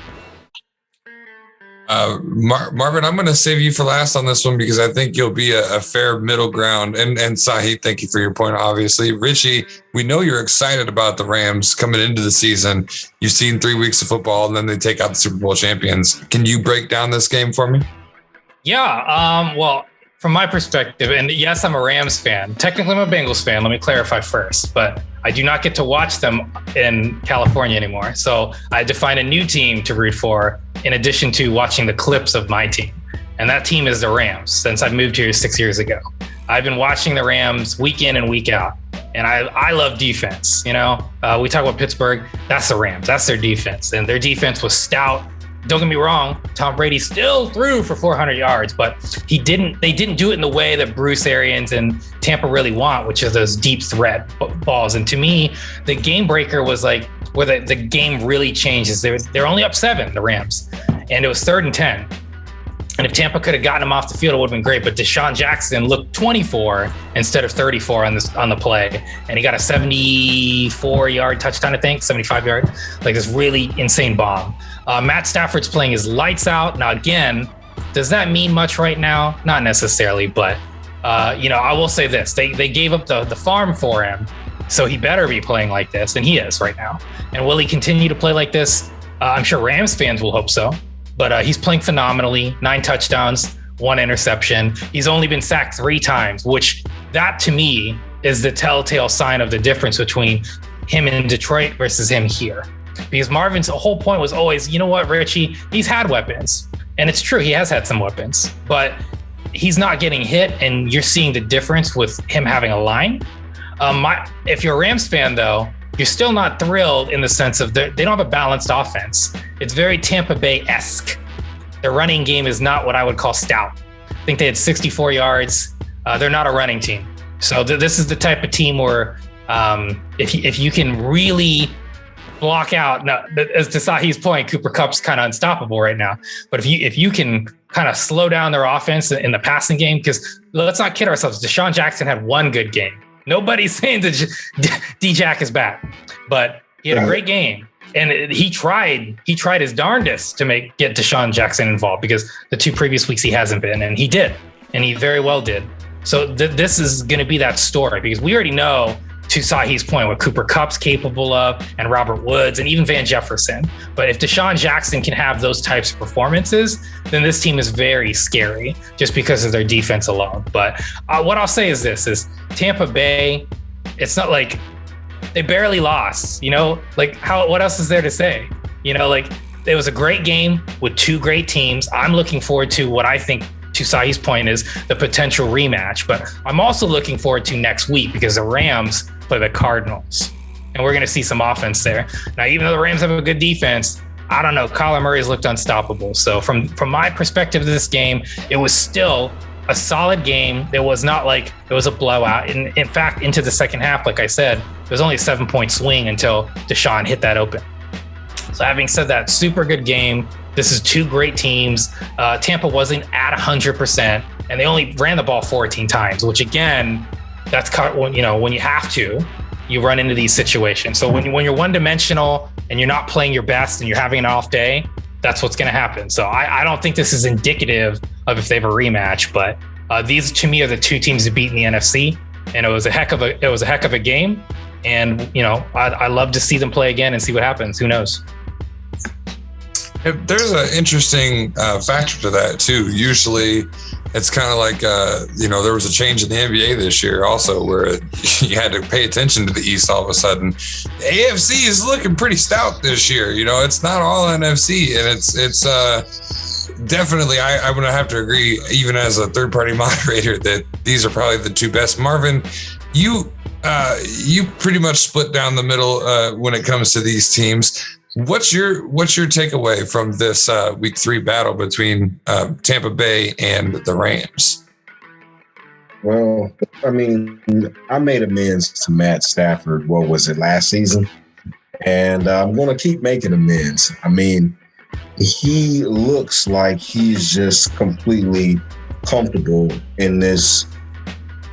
Marvin, I'm going to save you for last on this one because I think you'll be a fair middle ground. And Sahe, thank you for your point, obviously. Richie, we know you're excited about the Rams coming into the season. You've seen 3 weeks of football, and then they take out the Super Bowl champions. Can you break down this game for me? Yeah. Well, from my perspective, and yes, I'm a Rams fan. Technically, I'm a Bengals fan. Let me clarify first. But I do not get to watch them in California anymore. So I had to find a new team to root for in addition to watching the clips of my team. And that team is the Rams since I moved here 6 years ago. I've been watching the Rams week in and week out. And I love defense. We talk about Pittsburgh. That's the Rams. That's their defense. And their defense was stout. Don't get me wrong, Tom Brady still threw for 400 yards, but they didn't do it in the way that Bruce Arians and Tampa really want, which is those deep threat balls. And to me, the game breaker was like where the game really changes. They're only up 7, the Rams, and it was 3rd and 10. And if Tampa could have gotten him off the field, it would have been great. But Deshaun Jackson looked 24 instead of 34 on the play. And he got a 74-yard touchdown, I think, 75-yard, like this really insane bomb. Matt Stafford's playing his lights out. Now, again, does that mean much right now? Not necessarily, but, I will say this. They gave up the farm for him, so he better be playing like this, and he is right now. And will he continue to play like this? I'm sure Rams fans will hope so. But he's playing phenomenally. 9 touchdowns, 1 interception. He's only been sacked 3 times, which that to me is the telltale sign of the difference between him in Detroit versus him here. Because Marvin's whole point was always, you know what, Richie, he's had weapons. And it's true, he has had some weapons, but he's not getting hit. And you're seeing the difference with him having a line. If you're a Rams fan, though, you're still not thrilled in the sense of they don't have a balanced offense. It's very Tampa Bay-esque. Their running game is not what I would call stout. I think they had 64 yards. They're not a running team. So this is the type of team where if you can really block out, now, as to Sahe's point, Cooper Kupp's kind of unstoppable right now. But if you can kind of slow down their offense in the passing game, because let's not kid ourselves, Deshaun Jackson had 1 good game. Nobody's saying that D-Jack is bad, but he had a great game. And he tried his darndest to get Deshaun Jackson involved, because the 2 previous weeks he hasn't been, and he did, and he very well did. So this is going to be that story, because we already know, to Sahe's point, what Cooper Kupp's capable of, and Robert Woods, and even Van Jefferson. But if Deshaun Jackson can have those types of performances, then this team is very scary just because of their defense alone. But what I'll say is this, is Tampa Bay, it's not like they barely lost, what else is there to say? It was a great game with 2 great teams. I'm looking forward to what I think, to Sahe's point, is the potential rematch. But I'm also looking forward to next week, because the Rams play the Cardinals, and we're going to see some offense there. Now, even though the Rams have a good defense, I don't know, Kyler Murray's looked unstoppable. So from my perspective of this game, it was still a solid game. It was not like it was a blowout. In fact, into the second half, like I said, there was only a 7-point swing until Deshaun hit that open. So having said that, super good game. This is 2 great teams. Tampa wasn't at 100%, and they only ran the ball 14 times, which again, that's when you have to, you run into these situations. So when you're one-dimensional and you're not playing your best and you're having an off day, that's what's going to happen. So I don't think this is indicative of if they have a rematch, but these to me are the 2 teams to beat in the NFC, and it was a heck of a game. And I love to see them play again and see what happens. Who knows? There's an interesting factor to that too. Usually it's kind of like, there was a change in the NBA this year also, where you had to pay attention to the East all of a sudden. The AFC is looking pretty stout this year. It's not all NFC, and it's definitely, I'm going to have to agree, even as a third-party moderator, that these are probably the 2 best. Marvin, you pretty much split down the middle when it comes to these teams. What's your takeaway from this week 3 battle between Tampa Bay and the Rams? Well, I mean, I made amends to Matt Stafford. What was it, last season? And I'm going to keep making amends. I mean, he looks like he's just completely comfortable in this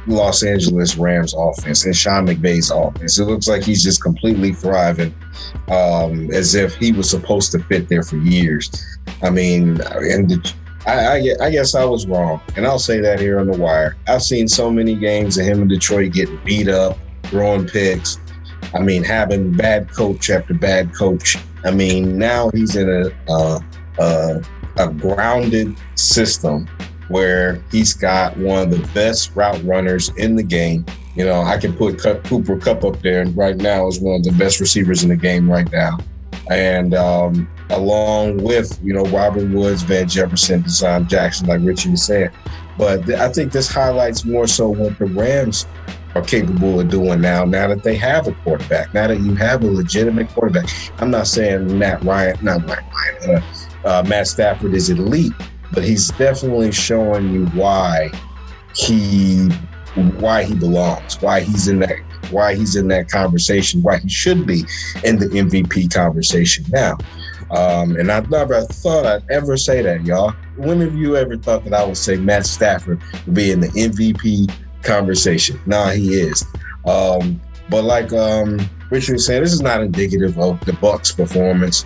Los Angeles Rams offense and Sean McVay's offense. It looks like he's just completely thriving, as if he was supposed to fit there for years. I mean, and I guess I was wrong, and I'll say that here on the wire. I've seen so many games of him in Detroit getting beat up, throwing picks. I mean, having bad coach after bad coach. I mean, now he's in a grounded system where he's got one of the best route runners in the game. I can put Cooper Kupp up there, and right now is one of the best receivers in the game right now. And along with, Robert Woods, Van Jefferson, Deshaun Jackson, like Richie was saying. But I think this highlights more so what the Rams are capable of doing now that they have a quarterback, now that you have a legitimate quarterback. I'm not saying Matt Stafford is elite, but he's definitely showing you why he belongs, why he's in that conversation, why he should be in the MVP conversation now. And I never thought I'd ever say that, y'all. When have you ever thought that I would say Matt Stafford would be in the MVP conversation? Nah, he is. But like Richie was saying, this is not indicative of the Bucs' performance.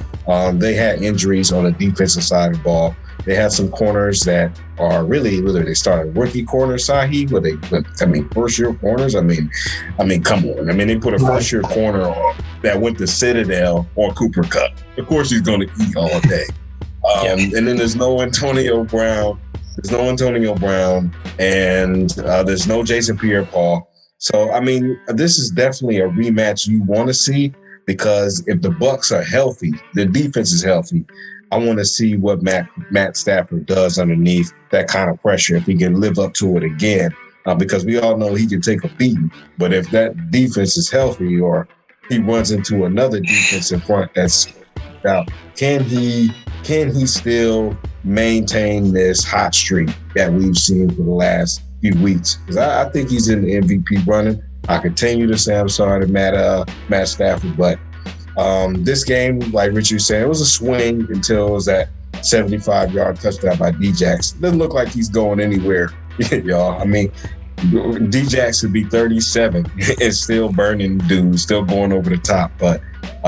They had injuries on the defensive side of the ball. They had some corners that are really, whether they started rookie corner, Sahe, first-year corners. I mean, come on. I mean, they put a first-year corner on that went to Citadel or Cooper Kupp. Of course, he's going to eat all day. And then there's no Antonio Brown. And there's no Jason Pierre-Paul. So, I mean, this is definitely a rematch you want to see, because if the Bucs are healthy, the defense is healthy, I want to see what Matt Stafford does underneath that kind of pressure, if he can live up to it again, because we all know he can take a beating. But if that defense is healthy, or he runs into another defense in front that's out, can he still maintain this hot streak that we've seen for the last few weeks? Because I think he's in the MVP running. I continue to say I'm sorry to Matt Stafford, but this game, like Richie was saying, it was a swing until it was that 75-yard touchdown by D-Jax. Doesn't look like he's going anywhere, y'all. I mean, D-Jax would be 37 and still burning dudes, still going over the top. But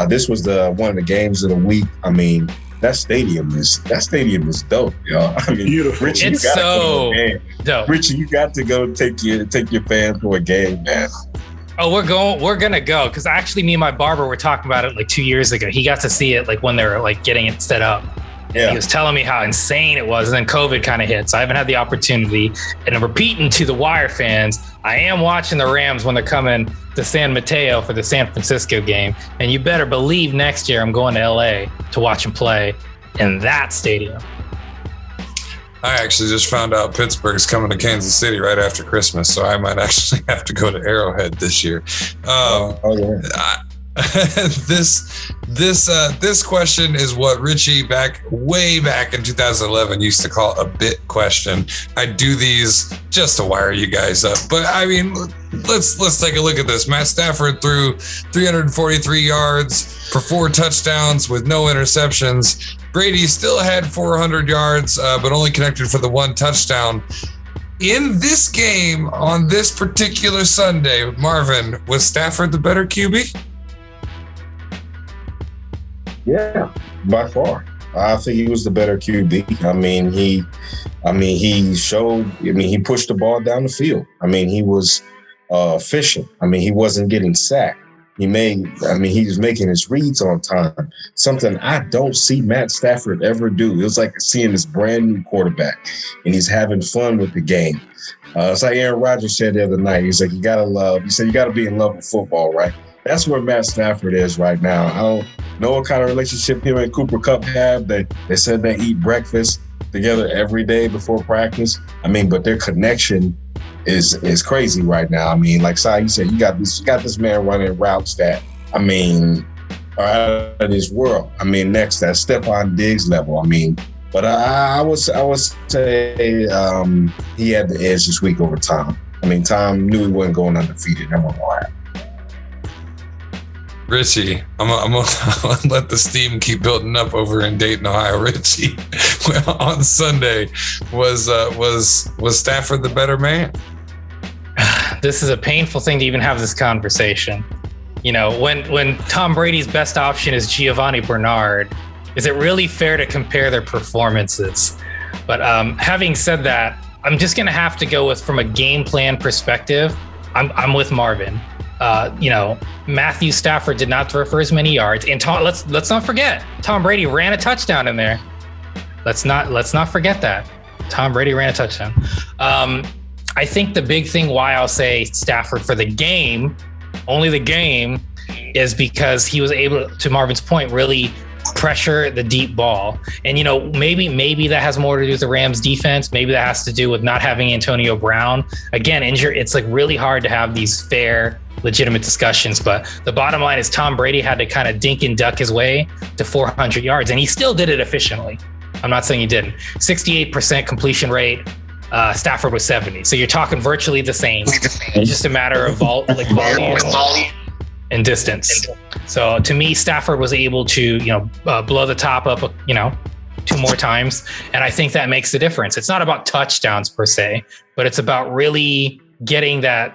this was one of the games of the week. I mean, that stadium is dope, y'all. I mean, beautiful. Richie, It's so dope. Richie, you got to go take your fans to a game, man. Oh, we're gonna go, because actually me and my barber were talking about it like 2 years ago. He got to see it like when they were like getting it set up. Yeah. He was telling me how insane it was, and then COVID kind of hit, so I haven't had the opportunity. And I'm repeating to the Wire fans, I am watching the Rams when they're coming to San Mateo for the San Francisco game, and you better believe next year I'm going to LA to watch them play in that stadium. I actually just found out Pittsburgh's coming to Kansas City right after Christmas, so I might actually have to go to Arrowhead this year. This question is what Richie way back in 2011 used to call a bit question. I do these just to wire you guys up, but I mean, let's take a look at this. Matt Stafford threw 343 yards for 4 touchdowns with no interceptions. Brady still had 400 yards, but only connected for the 1 touchdown. In this game on this particular Sunday, Marvin, was Stafford the better QB? Yeah, by far. I think he was the better QB. I mean, he pushed the ball down the field. I mean, he was efficient. I mean, he wasn't getting sacked. He was making his reads on time. Something I don't see Matt Stafford ever do. It was like seeing this brand new quarterback, and he's having fun with the game. It's like Aaron Rodgers said the other night. He's like, you got to be in love with football, right? That's where Matt Stafford is right now. I don't know what kind of relationship him and Cooper Kupp have. They said they eat breakfast together every day before practice. I mean, but their connection is crazy right now. I mean, like Sahe said, you got this man running routes that, I mean, are out of this world. I mean, next that Stephon Diggs level. I mean, but I would say he had the edge this week over Tom. I mean, Tom knew he wasn't going undefeated. That wasn't gonna happen. Richie, I'm gonna let the steam keep building up over in Dayton, Ohio. Richie, on Sunday, was Stafford the better man? This is a painful thing to even have this conversation. You know, when Tom Brady's best option is Giovanni Bernard, is it really fair to compare their performances? But having said that, I'm just gonna have to go with, from a game plan perspective, I'm with Marvin. Matthew Stafford did not throw for as many yards, and let's not forget, Tom Brady ran a touchdown in there. Let's not forget that Tom Brady ran a touchdown. I think the big thing why I'll say Stafford for the game, only the game, is because he was able, to Marvin's point, really pressure the deep ball. And maybe that has more to do with the Rams defense. Maybe that has to do with not having Antonio Brown again injured. It's like really hard to have these fair, legitimate discussions, but the bottom line is Tom Brady had to kind of dink and duck his way to 400 yards, and he still did it efficiently. I'm not saying he didn't. 68% completion rate. Stafford was 70. So you're talking virtually the same. It's just a matter of volume and distance. So to me, Stafford was able to, blow the top up, 2 more times. And I think that makes the difference. It's not about touchdowns per se, but it's about really getting that,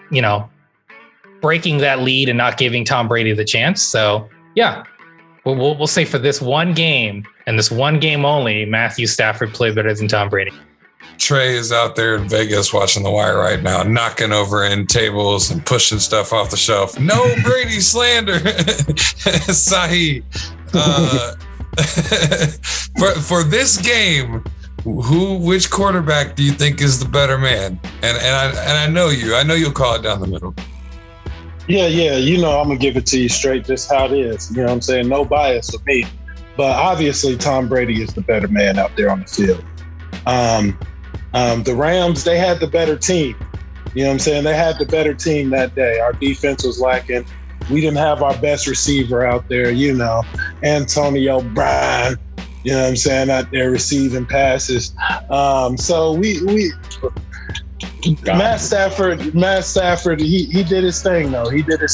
breaking that lead and not giving Tom Brady the chance. So yeah, we'll say for this one game and this one game only, Matthew Stafford played better than Tom Brady. Trey is out there in Vegas watching The Wire right now, knocking over end tables and pushing stuff off the shelf. No Brady slander. Sahe, for this game, which quarterback do you think is the better man? And I know you'll call it down the middle. Yeah. I'm gonna give it to you straight, just how it is. You know what I'm saying? No bias with me. But obviously, Tom Brady is the better man out there on the field. The Rams, they had the better team. You know what I'm saying? They had the better team that day. Our defense was lacking. We didn't have our best receiver out there, Antonio Brown, you know what I'm saying, out there receiving passes. So we Matt Stafford, he did his thing though. You can't, you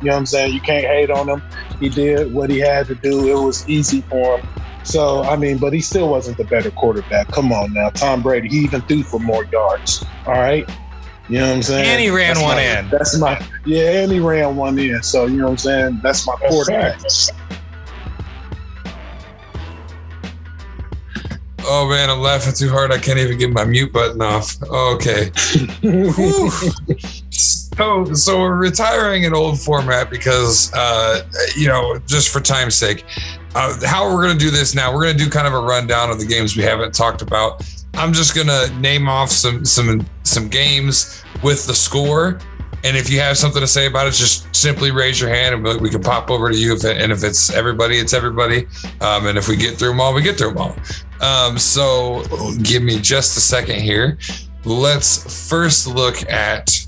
know what I'm saying? You can't hate on him. He did what he had to do. It was easy for him. So, I mean, but he still wasn't the better quarterback. Come on now. Tom Brady, he even threw for more yards. All right. You know what I'm saying? And he ran one in. And he ran one in. So, you know what I'm saying? That's my quarterback. Oh man, I'm laughing too hard. I can't even get my mute button off. Okay. So we're retiring an old format because, just for time's sake. How we're going to do this now, we're going to do kind of a rundown of the games we haven't talked about. I'm just going to name off some games with the score. And if you have something to say about it, just simply raise your hand and we can pop over to you. If it's everybody, it's everybody. And if we get through them all, we get through them all. So give me just a second here. Let's first look at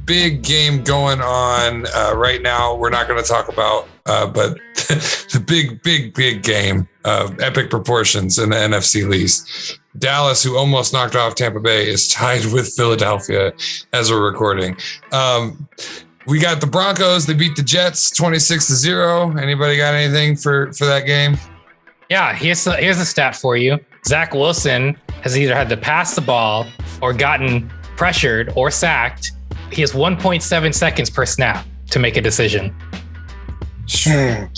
big game going on right now. We're not going to talk about, but the big game of epic proportions in the NFC East. Dallas, who almost knocked off Tampa Bay, is tied with Philadelphia as we're recording. We got the Broncos. They beat the Jets 26-0. Anybody got anything for that game? Yeah, here's a stat for you. Zach Wilson has either had to pass the ball or gotten pressured or sacked. He has 1.7 seconds per snap to make a decision. Justin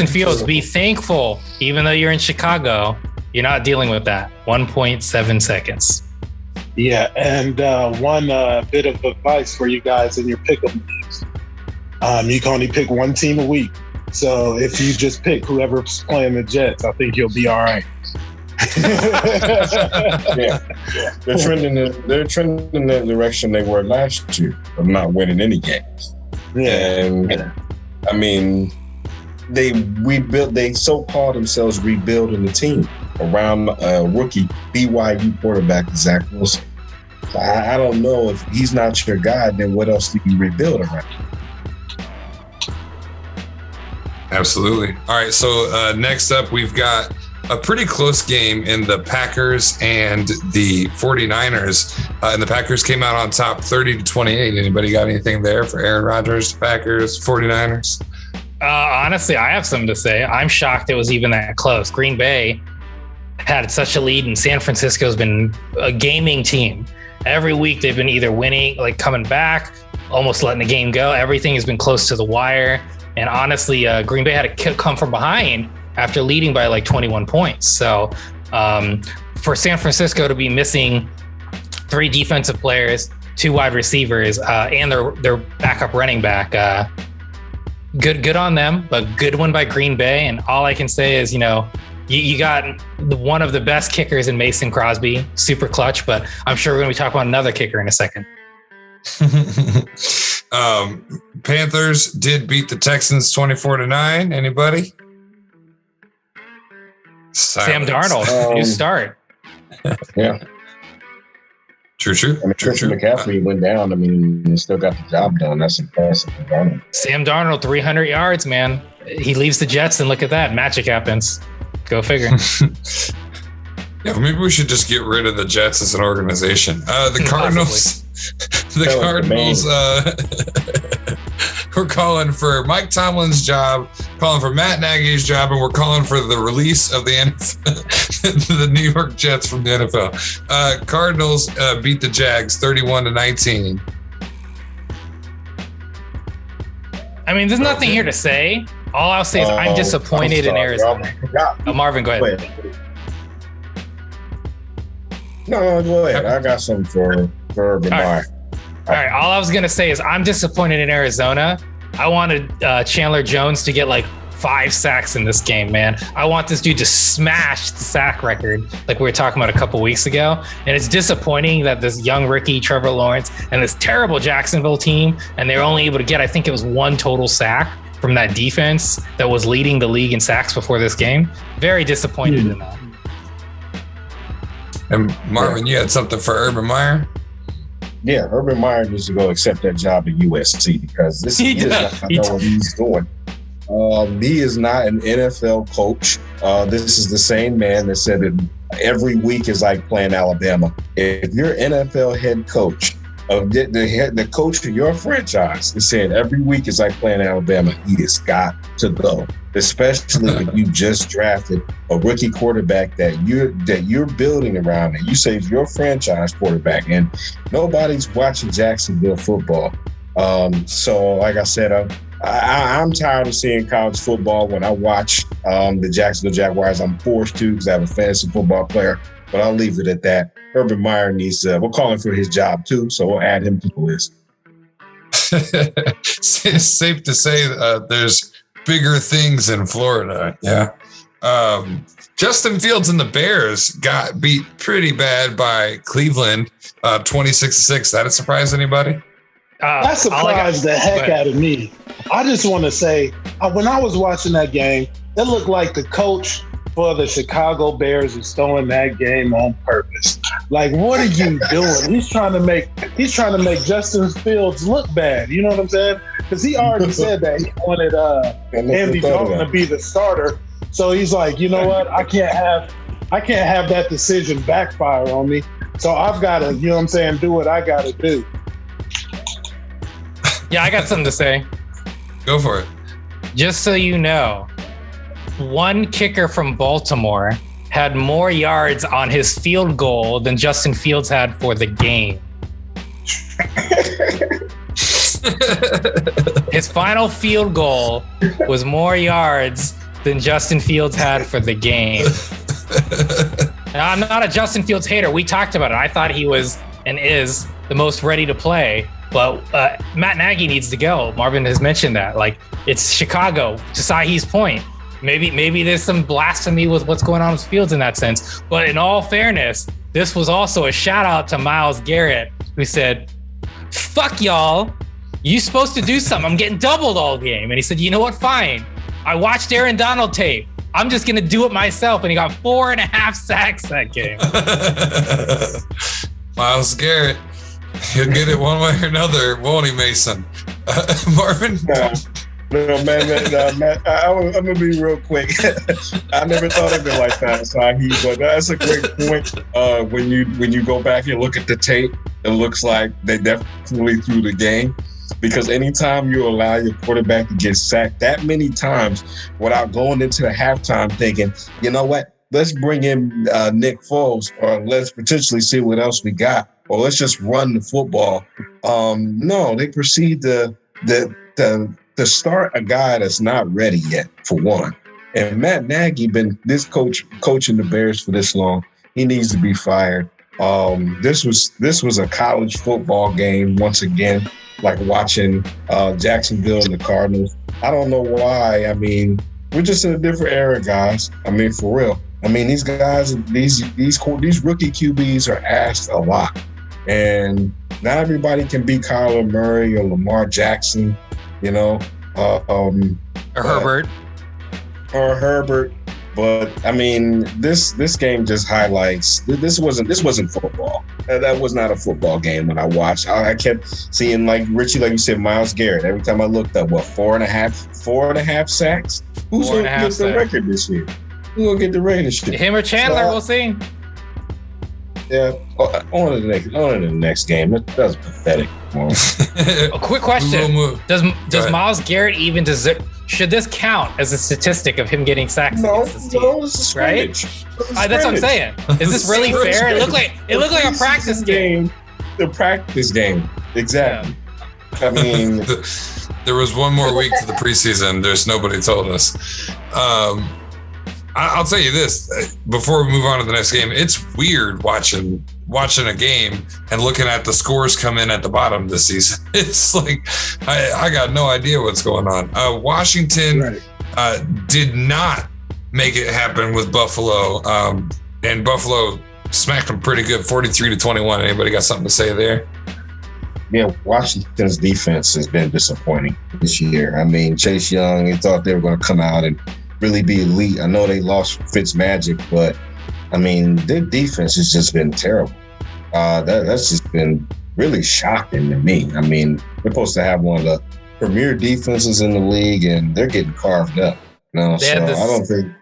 Fields, be thankful. Even though you're in Chicago, you're not dealing with that. 1.7 seconds. Yeah, and one bit of advice for you guys in your pick'em leagues. You can only pick one team a week. So if you just pick whoever's playing the Jets, I think you'll be all right. Yeah. They're trending in the direction they were last year of not winning any games. Yeah. And I mean, they so-called themselves rebuilding the team around a rookie BYU quarterback, Zach Wilson. I don't know, if he's not your guy, then what else do you rebuild around? Absolutely. All right. So next up, we've got a pretty close game in the Packers and the 49ers. And the Packers came out on top 30-28. Anybody got anything there for Aaron Rodgers, Packers, 49ers? Honestly, I have something to say. I'm shocked it was even that close. Green Bay had such a lead, and San Francisco's been a gaming team. Every week they've been either winning, like coming back, almost letting the game go. Everything has been close to the wire. And honestly, Green Bay had to come from behind after leading by like 21 points. So for San Francisco to be missing 3 defensive players, 2 wide receivers, and their backup running back, good on them, but good one by Green Bay. And all I can say is, you got one of the best kickers in Mason Crosby, super clutch, but I'm sure we're going to be talking about another kicker in a second. Panthers did beat the Texans 24-9. Anybody? Sam Darnold, new start. Yeah. True. I mean, Christian McCaffrey went down. I mean, he still got the job done. That's impressive. Sam Darnold, 300 yards, man. He leaves the Jets, and look at that. Magic happens. Go figure. Yeah, maybe we should just get rid of the Jets as an organization. The Cardinals... The Cardinals, we're calling for Mike Tomlin's job, calling for Matt Nagy's job, and we're calling for the release of the NFL, the New York Jets from the NFL. Cardinals beat the Jags 31-19. I mean, there's nothing here to say. All I'll say is I'm disappointed in Arizona. Marvin, go ahead. No, go ahead. I got something for Urban Meyer. All right. All I was going to say is I'm disappointed in Arizona. I wanted Chandler Jones to get like 5 sacks in this game, man. I want this dude to smash the sack record like we were talking about a couple weeks ago. And it's disappointing that this young rookie, Trevor Lawrence, and this terrible Jacksonville team, and they were only able to get, I think it was 1 total sack from that defense that was leading the league in sacks before this game. Very disappointed in that. And Marvin, you had something for Urban Meyer? Yeah, Urban Meyer needs to go accept that job at USC because he does not know what he's doing. He is not an NFL coach. This is the same man that said that every week is like playing Alabama. If you're NFL head coach of the coach of your franchise is saying every week as I play in Alabama, he has got to go. Especially if you just drafted a rookie quarterback that you're building around, and you say it's your franchise quarterback, and nobody's watching Jacksonville football. So, like I said, I'm tired of seeing college football. When I watch the Jacksonville Jaguars, I'm forced to because I have a fantasy football player. But I'll leave it at that. Urban Meyer needs. We're calling for his job too, so we'll add him to the list. It's safe to say there's bigger things in Florida. Yeah. Justin Fields and the Bears got beat pretty bad by Cleveland, 26-6. That surprise anybody? That surprised the heck out of me. I just want to say, when I was watching that game, it looked like the coach for the Chicago Bears is throwing that game on purpose. Like, what are you doing? He's trying to make Justin Fields look bad. You know what I'm saying? Because he already said that he wanted Andy Dalton to be the starter. So he's like, you know what? I can't have that decision backfire on me. So I've got to, you know what I'm saying, do what I got to do. Yeah, I got something to say. Go for it. Just so you know, one kicker from Baltimore had more yards on his field goal than Justin Fields had for the game. His final field goal was more yards than Justin Fields had for the game. Now, I'm not a Justin Fields hater. We talked about it. I thought he was and is the most ready to play. But Matt Nagy needs to go. Marvin has mentioned that. Like, it's Chicago, to Sahe's point. Maybe there's some blasphemy with what's going on with Fields in that sense. But in all fairness, this was also a shout out to Myles Garrett, who said, fuck y'all. You supposed to do something. I'm getting doubled all game. And he said, you know what? Fine. I watched Aaron Donald tape. I'm just going to do it myself. And he got 4.5 sacks that game. Myles Garrett. He'll get it one way or another, won't he, Mason? Marvin? No, man, I'm going to be real quick. I never thought of it like that, Sahe, but that's a great point. When you go back and look at the tape, it looks like they definitely threw the game, because anytime you allow your quarterback to get sacked that many times without going into the halftime thinking, you know what, let's bring in Nick Foles, or let's potentially see what else we got, or let's just run the football. No, they proceed to start a guy that's not ready yet, for one. And Matt Nagy been this coaching the Bears for this long. He needs to be fired. This was a college football game once again, like watching Jacksonville and the Cardinals. I don't know why. I mean, we're just in a different era, guys. I mean, for real. I mean, these guys, these rookie QBs are asked a lot. And not everybody can be Kyler Murray or Lamar Jackson, you know, or Herbert. But I mean, this game just highlights this wasn't football. That was not a football game when I watched. I kept seeing, like Richie, like you said, Myles Garrett. Every time I looked up, 4.5 sacks? Who's going to get the record this year? Who's going to get the record this year? Him or Chandler, we'll see. Yeah, on to the next game. That was pathetic. A quick question: Does Myles Garrett even deserve? Should this count as a statistic of him getting sacks against this team? No, it's a scrimmage. Right? That's what I'm saying. Is this really fair? It looked like a practice game. The practice game, exactly. Yeah. I mean, there was one more week to the preseason. There's nobody told us. I'll tell you this before we move on to the next game. It's weird watching a game and looking at the scores come in at the bottom this season. It's like I got no idea what's going on. Washington did not make it happen with Buffalo, and Buffalo smacked them pretty good, 43-21. Anybody got something to say there? Yeah, Washington's defense has been disappointing this year. I mean, Chase Young, he thought they were going to come out and really be elite. I know they lost Fitzmagic, but I mean, their defense has just been terrible. That's just been really shocking to me. I mean, they're supposed to have one of the premier defenses in the league, and they're getting carved up. No, so I don't think.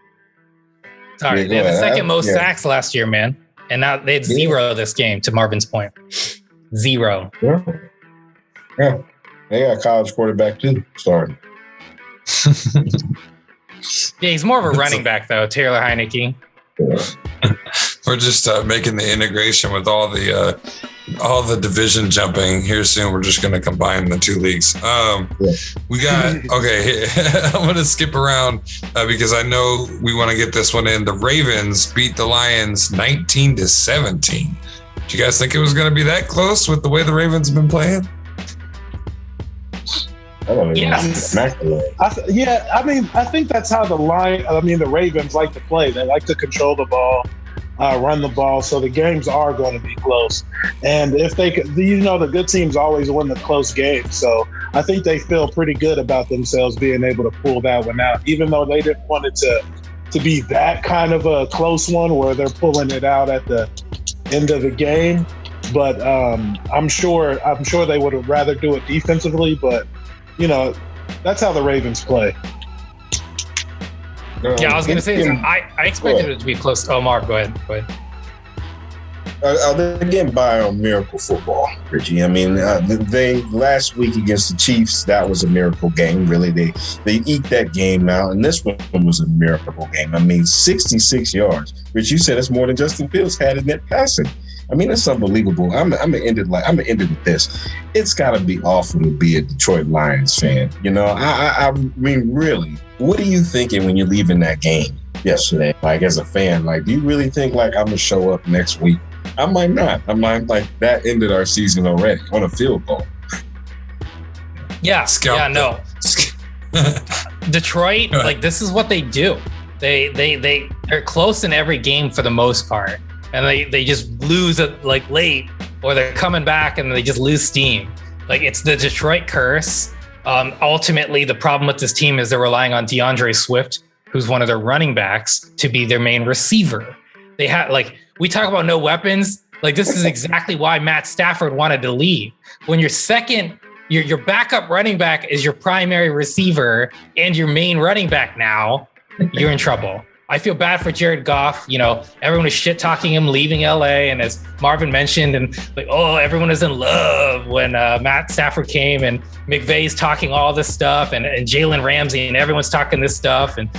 Sorry, they had the second most sacks last year, man, and now they had 0 this game. To Marvin's point, 0. Yeah. They got a college quarterback too starting. Yeah, he's more of a running back though, Taylor Heineke. We're just making the integration with all the division jumping here soon. We're just going to combine the two leagues. We got okay. I'm going to skip around because I know we want to get this one in. The Ravens beat the Lions 19-17. Do you guys think it was going to be that close with the way the Ravens have been playing? Yes. I think that's how the Ravens like to play. They like to control the ball, run the ball, so the games are going to be close. And if they could, the good teams always win the close games. So I think they feel pretty good about themselves being able to pull that one out, even though they didn't want it to be that kind of a close one where they're pulling it out at the end of the game. But I'm sure they would have rather do it defensively, but that's how the Ravens play. Yeah, I was going to say, I expected it to be close. Oh, Marv, go ahead. They're getting by on miracle football, Richie. I mean, they last week against the Chiefs, that was a miracle game. Really, they eked that game out, and this one was a miracle game. I mean, 66 yards. Rich, you said it's more than Justin Fields had in net passing. I mean, it's unbelievable. I'm gonna end it with this. It's got to be awful to be a Detroit Lions fan. I mean, really, what are you thinking when you're leaving that game yesterday? Like, as a fan, like, do you really think like I'm gonna show up next week? I might not. I might like that ended our season already on a field goal. Yeah, no. Detroit, like, this is what they do. They're close in every game for the most part. And they just lose it like late, or they're coming back and they just lose steam. Like, it's the Detroit curse. Ultimately, the problem with this team is they're relying on DeAndre Swift, who's one of their running backs, to be their main receiver. They had, like, we talk about no weapons. Like, this is exactly why Matt Stafford wanted to leave. When your backup running back is your primary receiver and your main running back now, you're in trouble. I feel bad for Jared Goff. Everyone was shit talking him leaving LA. And as Marvin mentioned, and like, everyone is in love when Matt Stafford came, and McVay's talking all this stuff, and Jalen Ramsey, and everyone's talking this stuff. And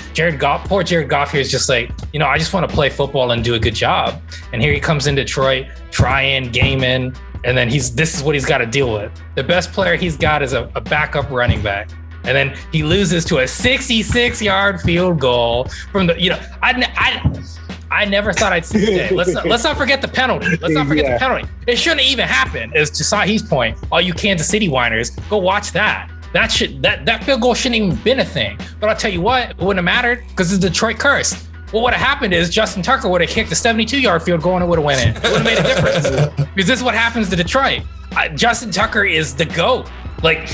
poor Jared Goff here is just like, I just want to play football and do a good job. And here he comes in Detroit, trying, gaming, and then this is what he's got to deal with. The best player he's got is a backup running back. And then he loses to a 66-yard field goal from the, I never thought I'd see the day. Let's not forget the penalty. The penalty. It shouldn't even happen. As to Sahe's point, all you Kansas City whiners, go watch that. That field goal shouldn't even been a thing. But I'll tell you what, it wouldn't have mattered because it's the Detroit curse. Well, what happened is Justin Tucker would have kicked a 72-yard field goal and it would have went in. It would have made a difference. Because this is what happens to Detroit. Justin Tucker is the GOAT. Like,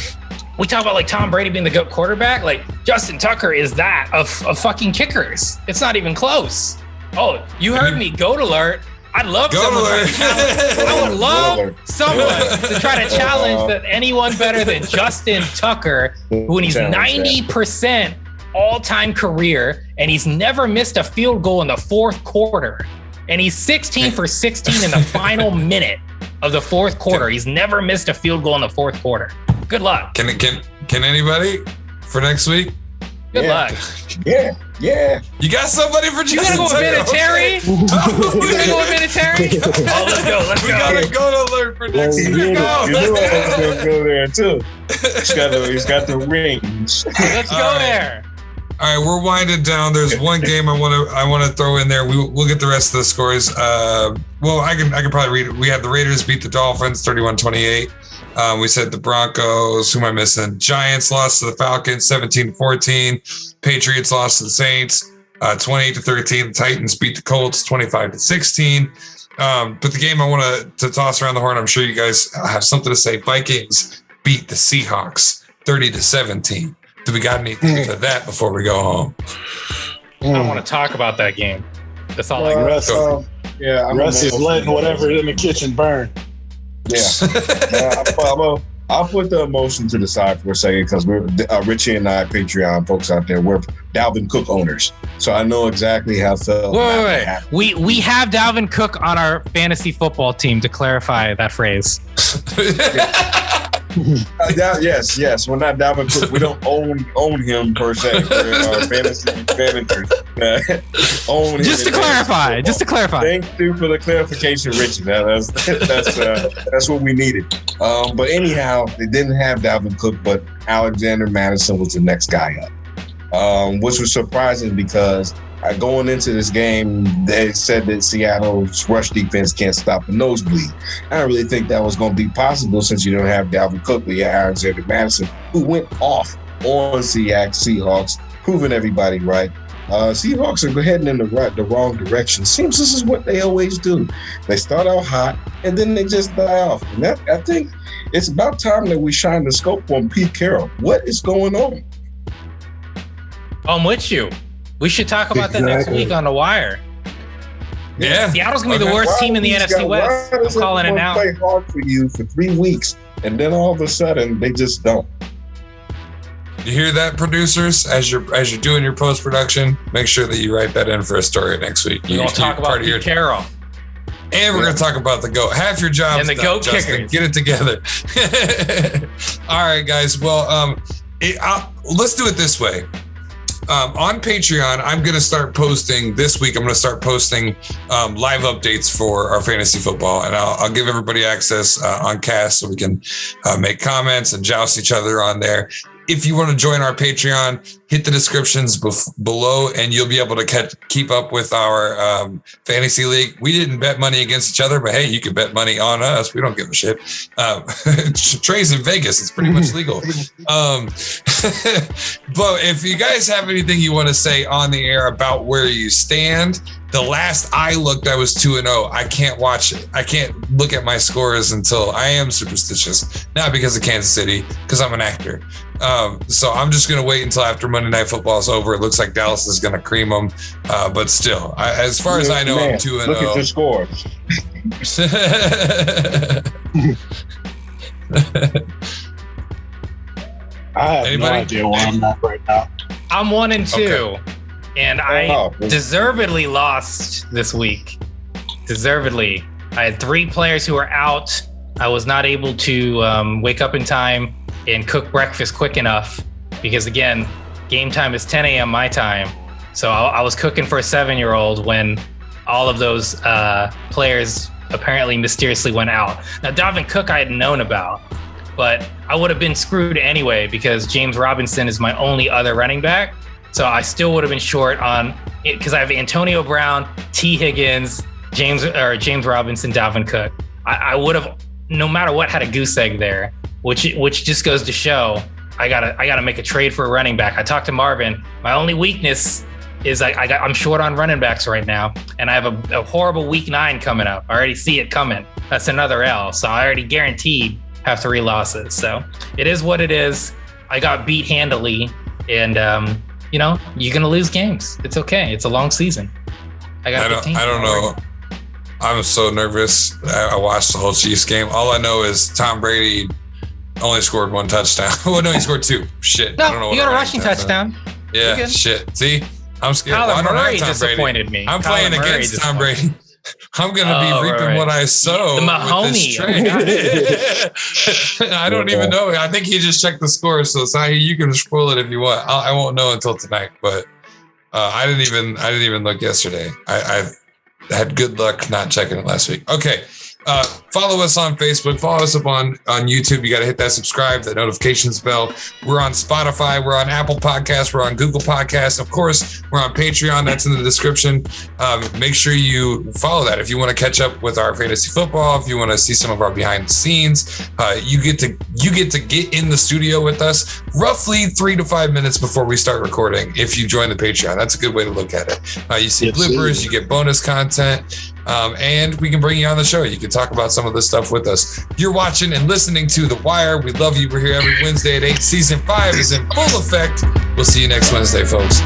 we talk about like Tom Brady being the GOAT quarterback. Like, Justin Tucker is that of fucking kickers. It's not even close. Oh, you heard me. GOAT alert. I'd love I would love someone to try to challenge that anyone better than Justin Tucker, when he's 90% all-time career, and he's never missed a field goal in the fourth quarter. And he's 16 for 16 in the final minute of the fourth quarter. He's never missed a field goal in the fourth quarter. Good luck. Can anybody for next week? Good luck. Yeah. You got somebody for You gonna go with Vinatieri? You gonna go with Vinatieri? Oh, let's go. We got a GOAT alert for next week. You knew I was gonna go there too. He's got the rings. Let's go there. All right, we're winding down. There's one game I want to throw in there. We'll get the rest of the scores. Well, I can probably read it. We had the Raiders beat the Dolphins 31-28. We said the Broncos, who am I missing? Giants lost to the Falcons 17-14. Patriots lost to the Saints 28-13. The Titans beat the Colts 25-16. But the game I want to toss around the horn, I'm sure you guys have something to say. Vikings beat the Seahawks 30-17. Do we got anything to that before we go home? I don't want to talk about that game. That's all I got. Russ is letting whatever in the kitchen burn. Yeah. I'll put the emotion to the side for a second, because we're Richie and I, Patreon folks out there, we're Dalvin Cook owners. So I know exactly how it felt. Wait. We have Dalvin Cook on our fantasy football team, to clarify that phrase. Yes. We're not Dalvin Cook. We don't own him per se. We're in our fantasy managers. Own him. Just to clarify. Thank you for the clarification, Richie. That's what we needed. But anyhow, they didn't have Dalvin Cook, but Alexander Madison was the next guy up. Which was surprising because going into this game, they said that Seattle's rush defense can't stop a nosebleed. I don't really think that was going to be possible since you don't have Dalvin Cook, but you have Alexander Madison, who went off on Seahawks, proving everybody right. Seahawks are heading in the wrong direction. Seems this is what they always do. They start out hot, and then they just die off. And I think it's about time that we shine the scope on Pete Carroll. What is going on? I'm with you. We should talk about that next week on The Wire. Yeah. Seattle's going to be the worst team in the NFC West. I'm calling it now. Play hard for you for 3 weeks, and then all of a sudden, they just don't. You hear that, producers? As you're doing your post-production, make sure that you write that in for a story next week. We're going to talk about Pete Carroll. And we're going to talk about the GOAT. Half your job and the GOAT Justin. kickers. Get it together. All right, guys. Well, let's do it this way. On Patreon, I'm going to start posting this week. I'm going to start posting live updates for our fantasy football, and I'll give everybody access on Cast so we can make comments and joust each other on there. If you want to join our Patreon, hit the descriptions below, and you'll be able to keep up with our fantasy league. We didn't bet money against each other, but hey, you can bet money on us. We don't give a shit. Trey's in Vegas. It's pretty much legal. But if you guys have anything you want to say on the air about where you stand, the last I looked, I was 2-0. I can't watch it. I can't look at my scores until I am superstitious. Not because of Kansas City, because I'm an actor. So I'm just going to wait until after Monday Night Football is over. It looks like Dallas is going to cream them. But still, as far as I know, I'm 2-0. Look at your scores. I have no idea where I'm at right now. I'm 1-2. Okay. And I deservedly lost this week. Deservedly. I had 3 players who were out. I was not able to wake up in time and cook breakfast quick enough because, again, game time is 10 a.m. my time. So I was cooking for a 7-year-old when all of those players apparently mysteriously went out. Now, Dalvin Cook I had known about, but I would have been screwed anyway because James Robinson is my only other running back. So I still would have been short on it because I have Antonio Brown, T. Higgins, James Robinson, Dalvin Cook. I would have, no matter what, had a goose egg there, which just goes to show I gotta make a trade for a running back. I talked to Marvin. My only weakness is I'm short on running backs right now, and I have a horrible week 9 coming up. I already see it coming. That's another L. So I already guaranteed have 3 losses. So it is what it is. I got beat handily, and you're gonna lose games. It's okay. It's a long season. I don't know. I'm so nervous. I watched the whole Chiefs game. All I know is Tom Brady only scored 1 touchdown. Well, no, he scored 2. Shit. No, I don't know. You got a rushing touchdown. Yeah, shit. See, I'm scared. Kyler Murray disappointed me. I'm playing against Tom Brady. I'm going to be reaping what I sow. The Mahoney. I don't even know. I think he just checked the score. So Sahe, you can spoil it if you want. I won't know until tonight. But I didn't even look yesterday. I had good luck not checking it last week. Okay. Follow us on Facebook. Follow us up on YouTube. You got to hit that subscribe, that notifications bell. We're on Spotify. We're on Apple Podcasts. We're on Google Podcasts. Of course, we're on Patreon. That's in the description. Make sure you follow that. If you want to catch up with our fantasy football, if you want to see some of our behind the scenes, you get to get in the studio with us roughly 3 to 5 minutes before we start recording. If you join the Patreon, that's a good way to look at it. You see bloopers, you get bonus content. And we can bring you on the show. You can talk about some of this stuff with us. You're watching and listening to The Wire. We love you. We're here every Wednesday at 8. Season 5 is in full effect. We'll see you next Wednesday, folks.